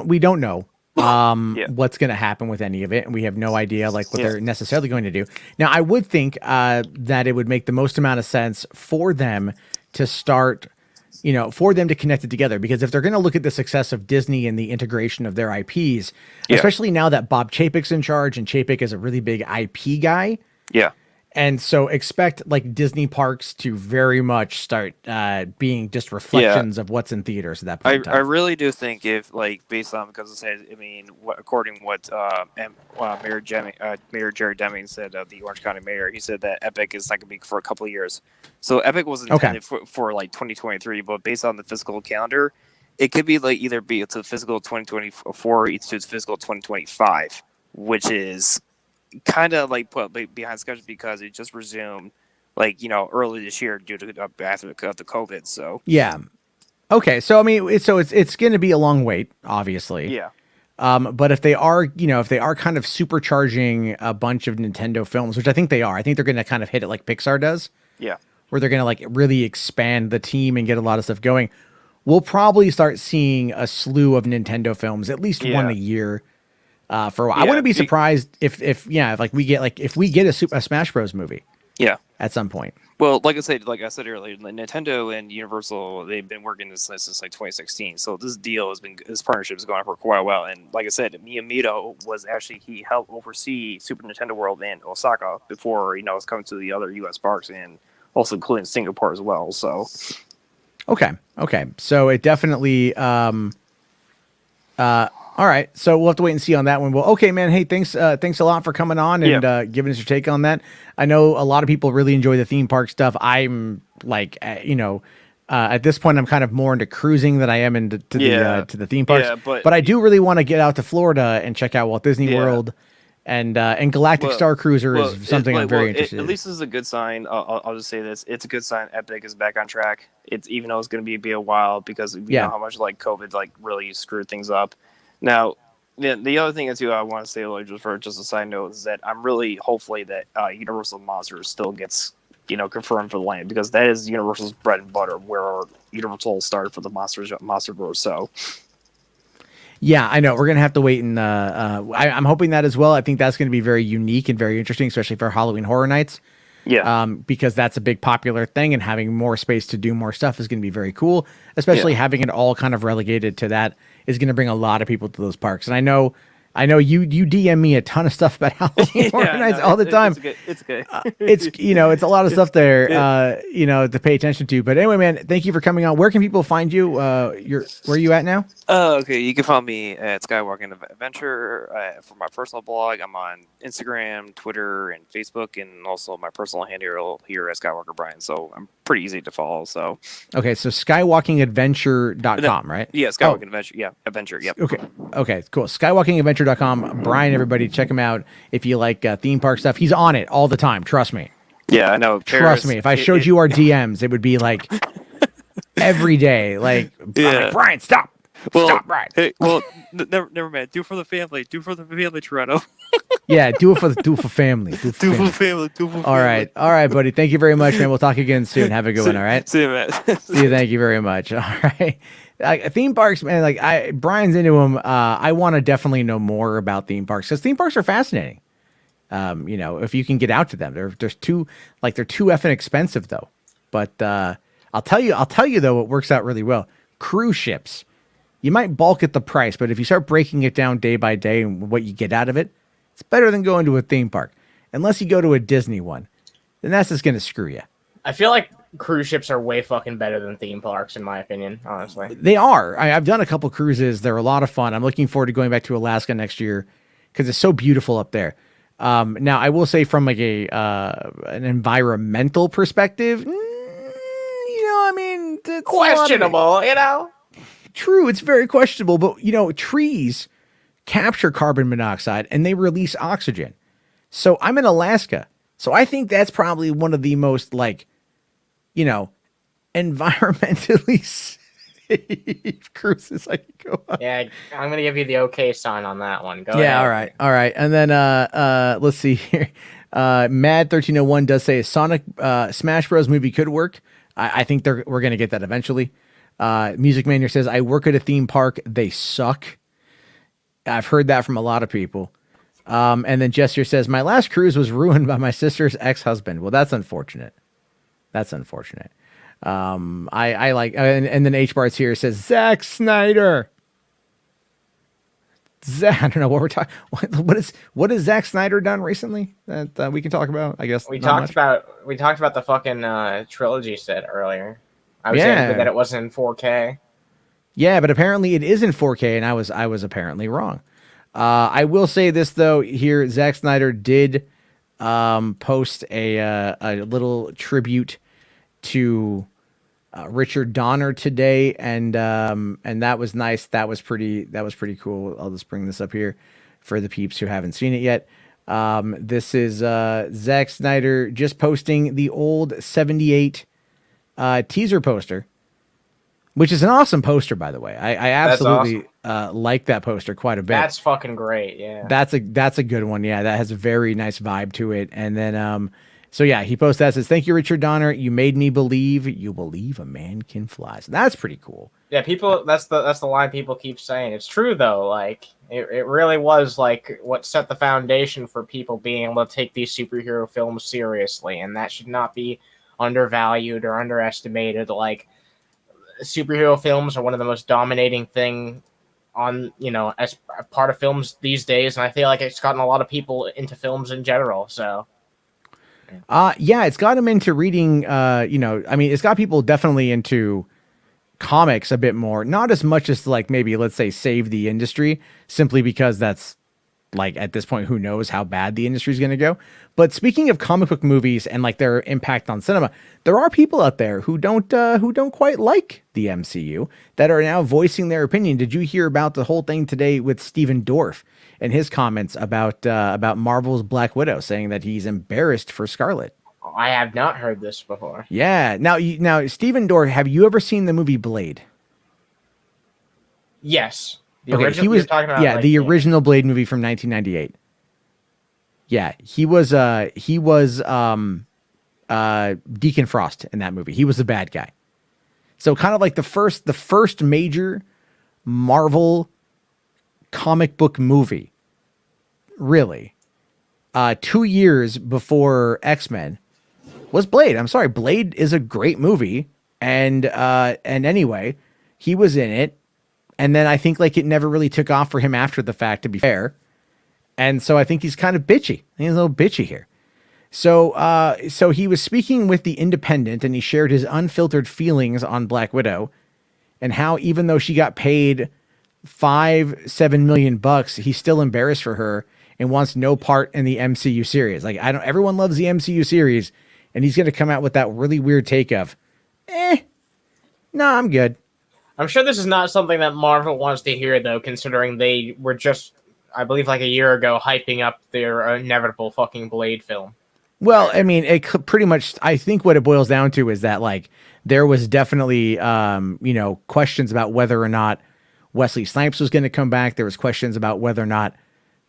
we don't know what's going to happen with any of it, and we have no idea like what they're necessarily going to do. Now, I would think that it would make the most amount of sense for them to start, for them to connect it together, because if they're going to look at the success of Disney and the integration of their IPs, especially now that Bob Chapek's in charge, and Chapek is a really big IP guy. Yeah. And so expect like Disney parks to very much start being just reflections of what's in theaters at that point in time. I really do think if like based on, because it says, I mean, according to what Mayor Jared Deming said, the Orange County mayor, he said that Epic is not going to be for a couple of years. So Epic was intended for like 2023, but based on the fiscal calendar, it could be like either be to fiscal 2024 or to fiscal 2025, which is kind of like put behind schedule because it just resumed like early this year due to after the COVID. So okay, so I mean it's going to be a long wait, obviously. But if they are kind of supercharging a bunch of Nintendo films, which I think they are, I think they're going to kind of hit it like Pixar does, where they're going to like really expand the team and get a lot of stuff going. We'll probably start seeing a slew of Nintendo films, at least one a year. For a while. I wouldn't be surprised if we get a Smash Bros movie. At some point. Well, like I said earlier, Nintendo and Universal, they've been working this since like 2016. So this partnership has gone on for quite a while. And like I said, Miyamoto he helped oversee Super Nintendo World in Osaka before it's coming to the other U.S. parks and also including Singapore as well. So. Okay. So it definitely. All right, so we'll have to wait and see on that one. Well, okay, man. Hey, thanks a lot for coming on and giving us your take on that. I know a lot of people really enjoy the theme park stuff. I'm like, at this point, I'm kind of more into cruising than I am into the theme parks. But I do really want to get out to Florida and check out Walt Disney World, and Galactic Star Cruiser is something I'm very interested in. At least this is a good sign. I'll just say this: it's a good sign. Epic is back on track. It's even though it's going to be a while because we know how much like COVID like really screwed things up. Now, the other thing I want to say, like, just a side note, is that I'm really hopefully that Universal Monsters still gets confirmed for the land, because that is Universal's bread and butter, where Universal started for the Monsterverse. So, yeah, I know we're gonna have to wait, and I'm hoping that as well. I think that's going to be very unique and very interesting, especially for Halloween Horror Nights. Because that's a big popular thing, and having more space to do more stuff is going to be very cool. Especially having it all kind of relegated to that is going to bring a lot of people to those parks. And I know you DM me a ton of stuff about Halloween Horror Nights all the time. It's good. It's it's a lot of stuff there, to pay attention to. But anyway, man, thank you for coming on. Where can people find you? Where are you at now? Okay, you can find me at Skywalker Adventure for my personal blog. I'm on Instagram, Twitter, and Facebook, and also my personal handle here at Skywalker Brian. So I'm pretty easy to follow. So okay, so skywalkingadventure.com, right? Yeah, Skywalking Adventure. Yeah, Adventure. Yep. Okay, cool. Skywalkingadventure.com. Brian, everybody, check him out if you like theme park stuff. He's on it all the time. Trust me. Yeah, I know. Trust me. If I showed you our DMs, it would be like every day. Like, Brian, stop. Stop, Brian. Hey, never mind. Do it for the family. Do it for the family, Toronto. Yeah, do it for family. Do it for family. All right, buddy. Thank you very much, man. We'll talk again soon. Have a good one. All right. See you, man. See you. Thank you very much. All right. Theme parks, man. Brian's into them. I want to definitely know more about theme parks, because theme parks are fascinating. If you can get out to them, they're too effing expensive though. But I'll tell you though, it works out really well. Cruise ships. You might balk at the price, but if you start breaking it down day by day and what you get out of it, it's better than going to a theme park. Unless you go to a Disney one, then that's just going to screw you. I feel like cruise ships are way fucking better than theme parks, in my opinion, honestly. They are. I've done a couple cruises. They're a lot of fun. I'm looking forward to going back to Alaska next year because it's so beautiful up there. Now, I will say from like an environmental perspective, it's questionable, True, it's very questionable, but trees capture carbon monoxide and they release oxygen. So I'm in Alaska. So I think that's probably one of the most environmentally safe cruises I could go on. Yeah, I'm going to give you the okay sign on that one. Go ahead. All right. And then let's see here. Mad 1301 does say a Sonic Smash Bros movie could work. I think we're gonna get that eventually. Music Manager says, I work at a theme park. They suck. I've heard that from a lot of people. And then Jess here says, my last cruise was ruined by my sister's ex-husband. Well, that's unfortunate. That's unfortunate. I like, and then H Bart's here says, Zack Snyder. I don't know what we're talking. What has Zack Snyder done recently that we can talk about? I guess we talked about the fucking trilogy set earlier. I was angry that it wasn't in 4K. Yeah, but apparently it is in 4K, and I was apparently wrong. I will say this though. Here, Zack Snyder did post a little tribute to Richard Donner today, and that was nice. That was pretty cool. I'll just bring this up here for the peeps who haven't seen it yet. This is Zack Snyder just posting the old 78 teaser poster, which is an awesome poster, by the way. I absolutely like that poster quite a bit. That's fucking great. Yeah, that's a good one. Yeah, that has a very nice vibe to it. And then so yeah, he posts that, says, thank you, Richard Donner. You made me believe. You believe a man can fly. So that's pretty cool. Yeah, people. That's the line people keep saying. It's true though. Like it really was like what set the foundation for people being able to take these superhero films seriously, and that should not be undervalued or underestimated. Like superhero films are one of the most dominating thing on, as a part of films these days, and I feel like it's gotten a lot of people into films in general. So. Yeah, it's got them into reading, it's got people definitely into comics a bit more, not as much as like maybe, let's say, save the industry, simply because that's like at this point, who knows how bad the industry is going to go. But speaking of comic book movies and like their impact on cinema, there are people out there who don't quite like the MCU that are now voicing their opinion. Did you hear about the whole thing today with Stephen Dorff and his comments about Marvel's Black Widow, saying that he's embarrassed for Scarlet? I have not heard this before. Yeah. Now, Stephen Dorff, have you ever seen the movie Blade? Yes. He was talking about, the original Blade movie from 1998. Yeah, he was Deacon Frost in that movie. He was the bad guy. So kind of like the first major Marvel comic book movie, really. 2 years before X-Men was Blade. I'm sorry, Blade is a great movie, and anyway, he was in it. And then I think like it never really took off for him after the fact, to be fair. And so I think he's kind of bitchy. He's a little bitchy here. So he was speaking with The Independent, and he shared his unfiltered feelings on Black Widow and how even though she got paid $7 million, he's still embarrassed for her and wants no part in the MCU series. Like, everyone loves the MCU series, and he's going to come out with that really weird take of, no, I'm good. I'm sure this is not something that Marvel wants to hear, though, considering they were just, I believe, like a year ago, hyping up their inevitable fucking Blade film. Well, I mean, it pretty much, I think what it boils down to is that, like, there was definitely, questions about whether or not Wesley Snipes was going to come back. There was questions about whether or not,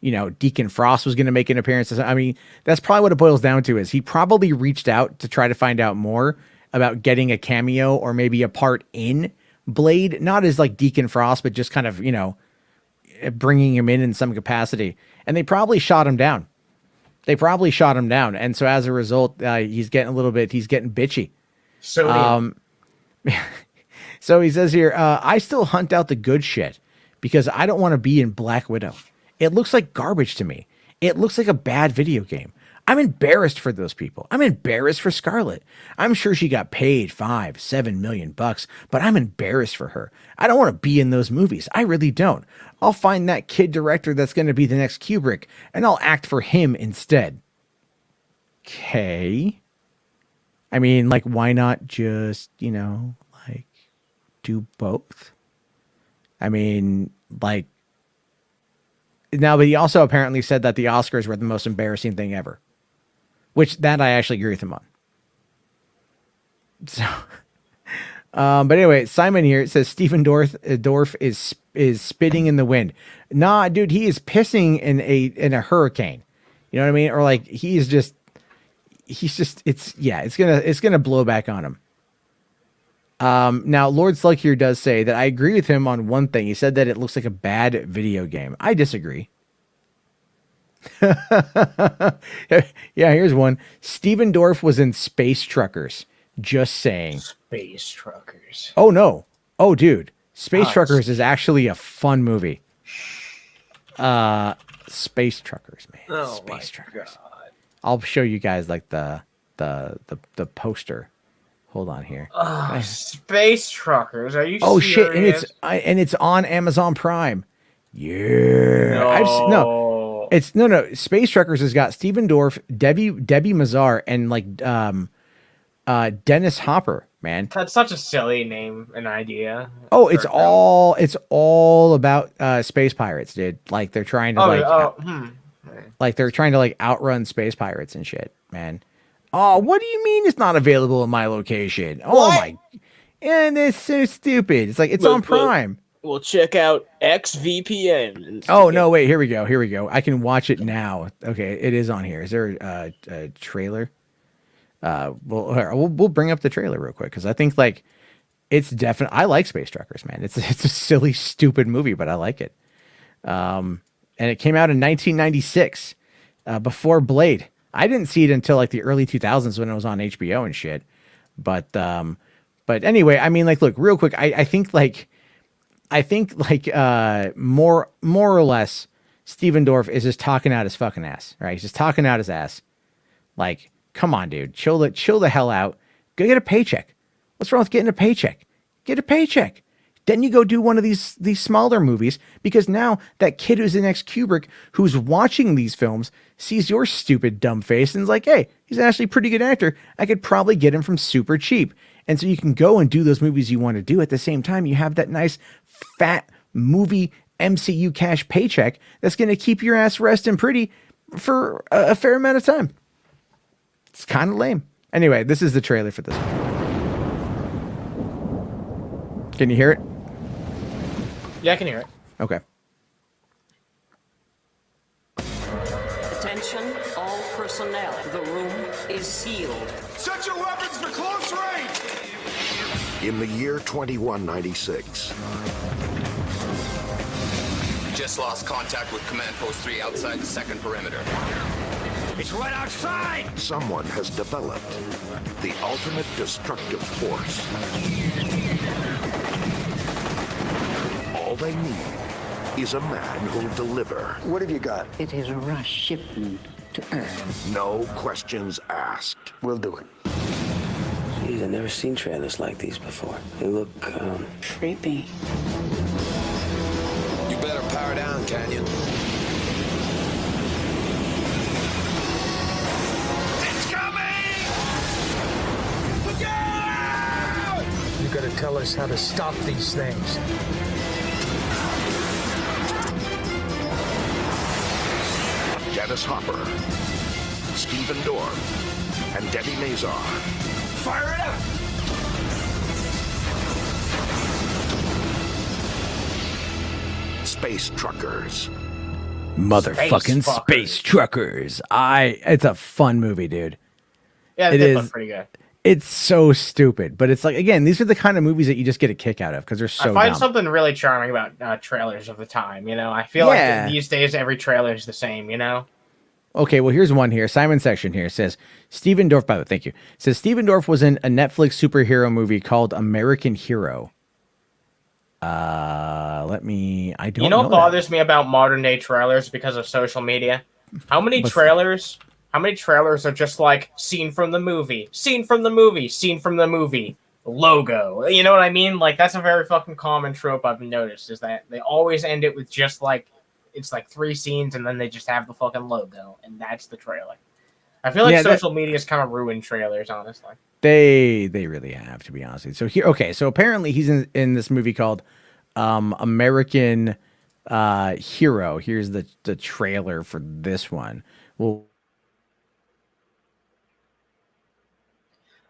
Deacon Frost was going to make an appearance. I mean, that's probably what it boils down to, is he probably reached out to try to find out more about getting a cameo or maybe a part in Blade, not as like Deacon Frost, but just kind of, bringing him in some capacity. And they probably shot him down. And so as a result, he's getting bitchy. So he says here, I still hunt out the good shit because I don't want to be in Black Widow. It looks like garbage to me. It looks like a bad video game. I'm embarrassed for those people. I'm embarrassed for Scarlett. I'm sure she got paid $7 million, but I'm embarrassed for her. I don't want to be in those movies. I really don't. I'll find that kid director that's going to be the next Kubrick, and I'll act for him instead. Okay. I mean, like, why not just, do both? I mean, like, now, but he also apparently said that the Oscars were the most embarrassing thing ever. Which, that I actually agree with him on. So, but anyway, Simon here, it says Stephen Dorff is spitting in the wind. Nah, dude, he is pissing in a hurricane. You know what I mean? Or like he's just it's gonna blow back on him. Now Lord Slug here does say that I agree with him on one thing. He said that it looks like a bad video game. I disagree. Yeah, here's one. Steven Dorff was in Space Truckers. Just saying. Space Truckers. Oh no. Oh dude. Space Nice. Truckers is actually a fun movie. Space Truckers, man. Oh Space Truckers. God. I'll show you guys like the poster. Hold on here. Space Truckers. Are you Oh serious? shit, and it's on Amazon Prime. Yeah. No. Space Truckers has got Steven Dorff, Debbie Mazar, and like Dennis Hopper, man. That's such a silly name and idea. Oh, it's all about space pirates, dude. Like they're trying to like they're trying to like outrun space pirates and shit, man. Oh, what do you mean it's not available in my location? Oh my, and it's so stupid. It's like it's on Prime. We'll check out XVPN. Oh no, wait, here we go. I can watch it now. Okay, it is on here. Is there a trailer? We'll bring up the trailer real quick because I think like it's definitely. I like Space Truckers, man. It's a silly, stupid movie, but I like it. And it came out in 1996, before Blade. I didn't see it until like the early 2000s when it was on HBO and shit. But anyway, I mean, like, look, real quick. I think more or less, Steven Dorff is just talking out his fucking ass, right? He's just talking out his ass. Like, come on, dude, chill the hell out. Go get a paycheck. What's wrong with getting a paycheck? Get a paycheck. Then you go do one of these smaller movies because now that kid who's the next Kubrick who's watching these films sees your stupid dumb face and is like, hey, he's actually a pretty good actor. I could probably get him from super cheap. And so you can go and do those movies you want to do at the same time. You have that nice fat movie MCU cash paycheck that's going to keep your ass resting pretty for a fair amount of time. It's kind of lame. Anyway, this is the trailer for this one. Can you hear it? Yeah, I can hear it. Okay. Attention, all personnel. The room is sealed. Set your weapons for close range! In the year 2196, Just lost contact with Command Post 3 outside the second perimeter. It's right outside! someone has developed the ultimate destructive force. All they need is a man who'll deliver. What have you got? It is a rush shipment to Earth. No questions asked. We'll do it. Jeez, I've never seen trailers like these before. They look, creepy. You better power down, Canyon. It's coming! Look out! You gotta tell us how to stop these things. Dennis Hopper, Steven Dorff, and Debbie Mazar. Fire it up! Space Truckers. Motherfucking Space Truckers. It's a fun movie, dude. Yeah, It they is. look pretty good. It's so stupid, but it's like, again, these are the kind of movies that you just get a kick out of because they're so I find dumb. something really charming about trailers of the time. You know, I feel like these days every trailer is the same. You know. Okay, well, here's one here. Simon Section here says, Steven Dorff, by the way, thank you. Says Steven Dorff was in a Netflix superhero movie called American Hero. I don't know. You know what bothers me about modern day trailers because of social media? How many trailers are just like scene from the movie, scene from the movie, scene from the movie, logo. You know what I mean? Like that's a very fucking common trope I've noticed is that they always end it with just like it's like 3 scenes and then they just have the fucking logo and that's the trailer. I feel like social media's kind of ruined trailers, honestly. They really have, to be honest with you. So here, okay, so apparently he's in this movie called American Hero. Here's the trailer for this one. Well,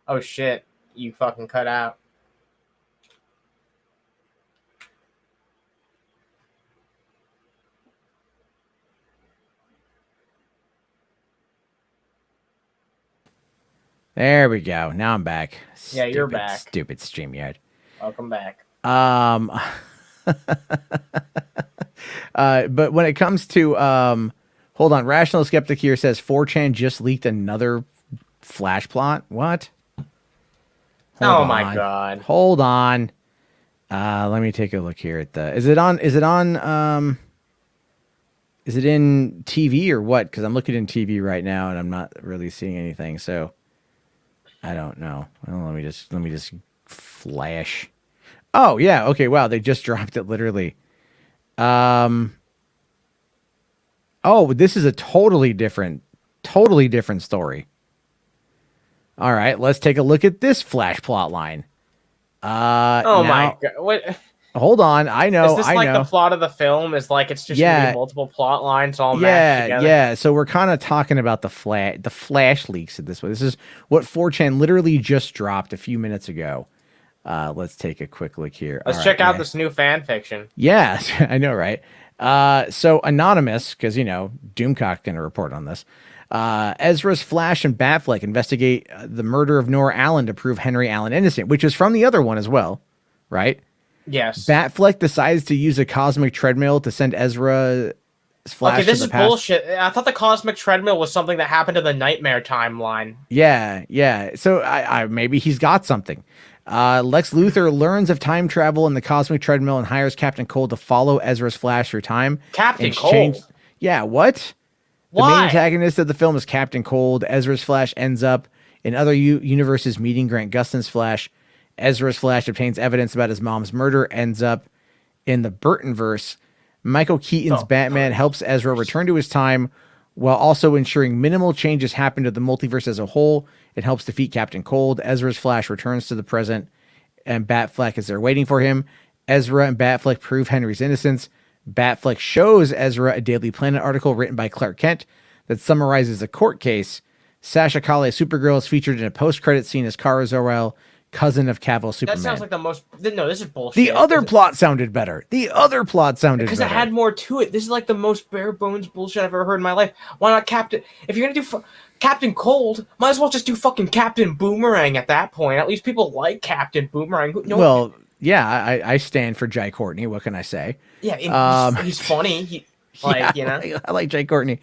oh shit, you fucking cut out. There we go. Now I'm back. Yeah, you're back. Stupid StreamYard. Welcome back. But when it comes to hold on, Rational Skeptic here says 4chan just leaked another Flash plot. What? Oh my god. Hold on. Let me take a look here at the. Is it in TV or what? Because I'm looking in TV right now and I'm not really seeing anything. So I don't know. Well, let me just flash. Oh yeah. Okay. Wow. They just dropped it literally. Oh, this is a totally different story. All right, let's take a look at this Flash plot line. My god! What? Hold on, I know. Is this like the plot of the film? Is like it's just gonna be multiple plot lines all mashed together? Yeah. So we're kind of talking about the Flash leaks at this way. This is what 4chan literally just dropped a few minutes ago. Let's take a quick look here. Let's check out this new fan fiction. Yeah, I know, right? So Anonymous, because Doomcock gonna report on this. Ezra's Flash and Batfleck investigate the murder of Nora Allen to prove Henry Allen innocent, which is from the other one as well, right? Yes. Batfleck decides to use a cosmic treadmill to send Ezra's Flash. Okay, this to is the past. bullshit. I thought the cosmic treadmill was something that happened in the Nightmare timeline. Yeah. So I maybe he's got something. Lex Luthor learns of time travel in the cosmic treadmill and hires Captain Cold to follow Ezra's Flash through time. Captain Cold? Yeah, what? The Why? main antagonist of the film is Captain Cold. Ezra's Flash ends up in other universes meeting Grant Gustin's Flash. Ezra's Flash obtains evidence about his mom's murder, ends up in the Burtonverse. Michael Keaton's Batman helps Ezra return to his time while also ensuring minimal changes happen to the multiverse as a whole. It helps defeat Captain Cold. Ezra's Flash returns to the present, and Batfleck is there waiting for him. Ezra and Batfleck prove Henry's innocence. Batfleck shows Ezra a Daily Planet article written by Clark Kent that summarizes a court case. Sasha Calle Supergirl is featured in a post-credit scene as Kara Zor-El, cousin of Cavill Superman. That sounds like the most... No, this is bullshit. The other plot sounded better. Because it had more to it. This is like the most bare-bones bullshit I've ever heard in my life. Why not Captain... If you're going to do Captain Cold, might as well just do fucking Captain Boomerang at that point. At least people like Captain Boomerang. Yeah, I stand for Jai Courtney. What can I say? Yeah, he's funny. I like Jai Courtney.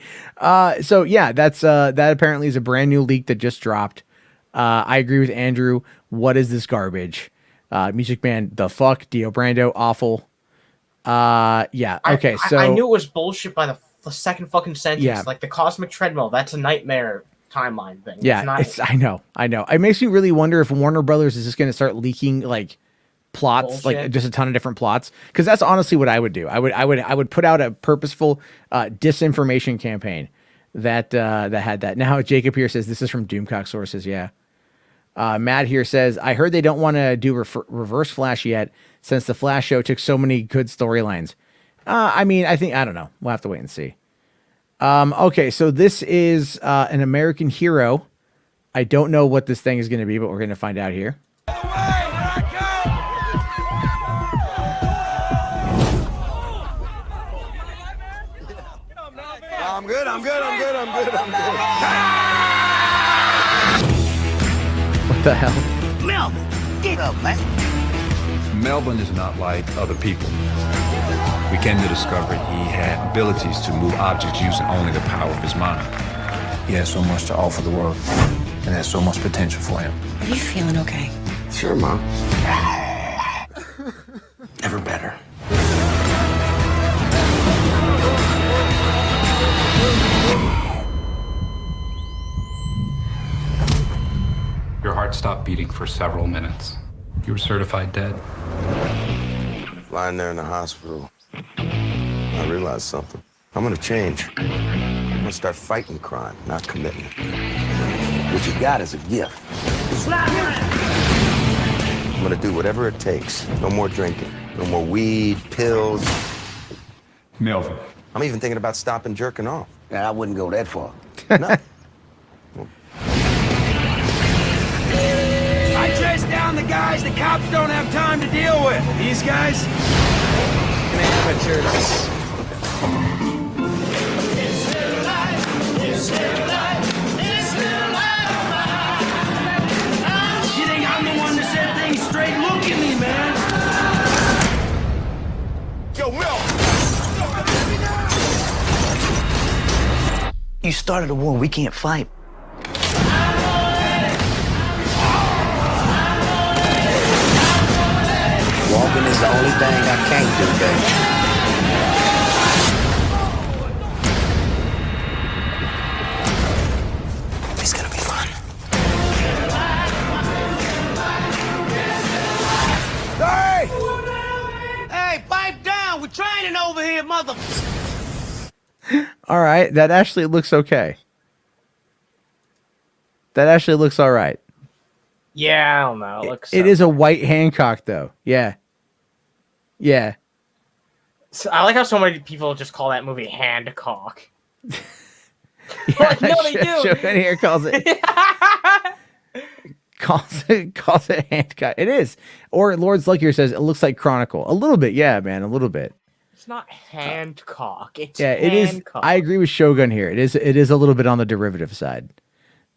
So yeah, that apparently is a brand new leak that just dropped. I agree with Andrew. What is this garbage? Music Man, the fuck? Dio Brando, awful. Yeah. Okay. I knew it was bullshit by the second fucking sentence. Yeah. Like the cosmic treadmill. That's a nightmare timeline thing. Yeah. I know. It makes me really wonder if Warner Brothers is just going to start leaking like plots, bullshit. like just a ton of different plots. Because that's honestly what I would do. I would put out a purposeful disinformation campaign that had that. Now Jacob here says this is from Doomcock sources. Yeah. Matt here says, I heard they don't want to do Reverse Flash yet since the Flash show took so many good storylines. I don't know. We'll have to wait and see. Okay, so this is an American Hero. I don't know what this thing is going to be, but we're going to find out here. I'm good. What the hell? Melvin, get up, man. Melvin is not like other people. We came to discover he had abilities to move objects using only the power of his mind. He has so much to offer the world, and has so much potential for him. Are you feeling okay? Sure, Mom. Never better. Your heart stopped beating for several minutes. You were certified dead. Lying there in the hospital, I realized something. I'm gonna change. I'm gonna start fighting crime, not committing it. What you got is a gift. I'm gonna do whatever it takes. No more drinking. No more weed, pills. Melvin. I'm even thinking about stopping jerking off. Yeah, I wouldn't go that far. No. I chased down the guys the cops don't have time to deal with. These guys? started a war we can't fight. Walking is the only thing I can't do, baby. It's gonna be fun. Hey! Hey, pipe down! We're training over here, mother... All right, that actually looks okay. That actually looks all right. Yeah, I don't know. It is a white Hancock, though. Yeah. Yeah. So, I like how so many people just call that movie Handcock. Yeah, no, they do. Shogun here calls it. calls it Hancock. It is. Or Lord's Luckier says it looks like Chronicle. A little bit, yeah, man, a little bit. It's not Handcock. It's yeah, it is. Hancock. I agree with Shogun here. It is a little bit on the derivative side.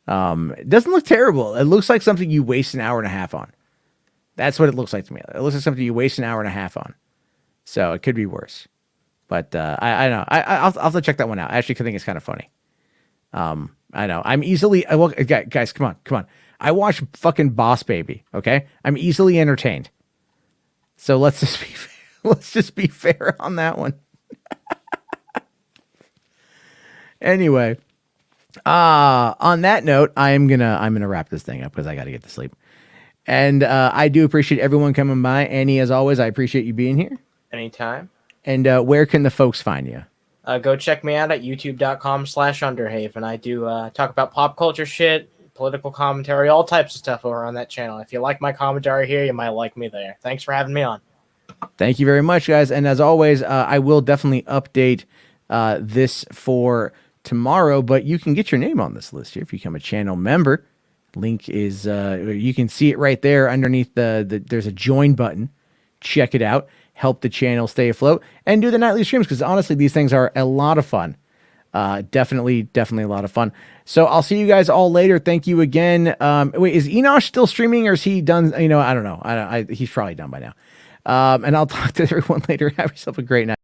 It doesn't look terrible. It looks like something you waste an hour and a half on. That's what it looks like to me. It looks like something you waste an hour and a half on. So it could be worse. But I don't know. I'll have to check that one out. I actually think it's kind of funny. I know. I'm easily... guys, come on. I watch fucking Boss Baby, okay? I'm easily entertained. So let's just be fair on that one. Anyway, on that note, I'm gonna wrap this thing up because I got to get to sleep. And I do appreciate everyone coming by. Annie, as always, I appreciate you being here. Anytime. And where can the folks find you? Go check me out at youtube.com/Underhaven. I do talk about pop culture shit, political commentary, all types of stuff over on that channel. If you like my commentary here, you might like me there. Thanks for having me on. Thank you very much, guys. And as always, I will definitely update this for tomorrow, but you can get your name on this list here if you become a channel member. Link is, you can see it right there underneath there's a join button. Check it out. Help the channel stay afloat and do the nightly streams because honestly, these things are a lot of fun. Definitely a lot of fun. So I'll see you guys all later. Thank you again. Wait, is Enosh still streaming or is he done? I don't know. He's probably done by now. And I'll talk to everyone later. Have yourself a great night.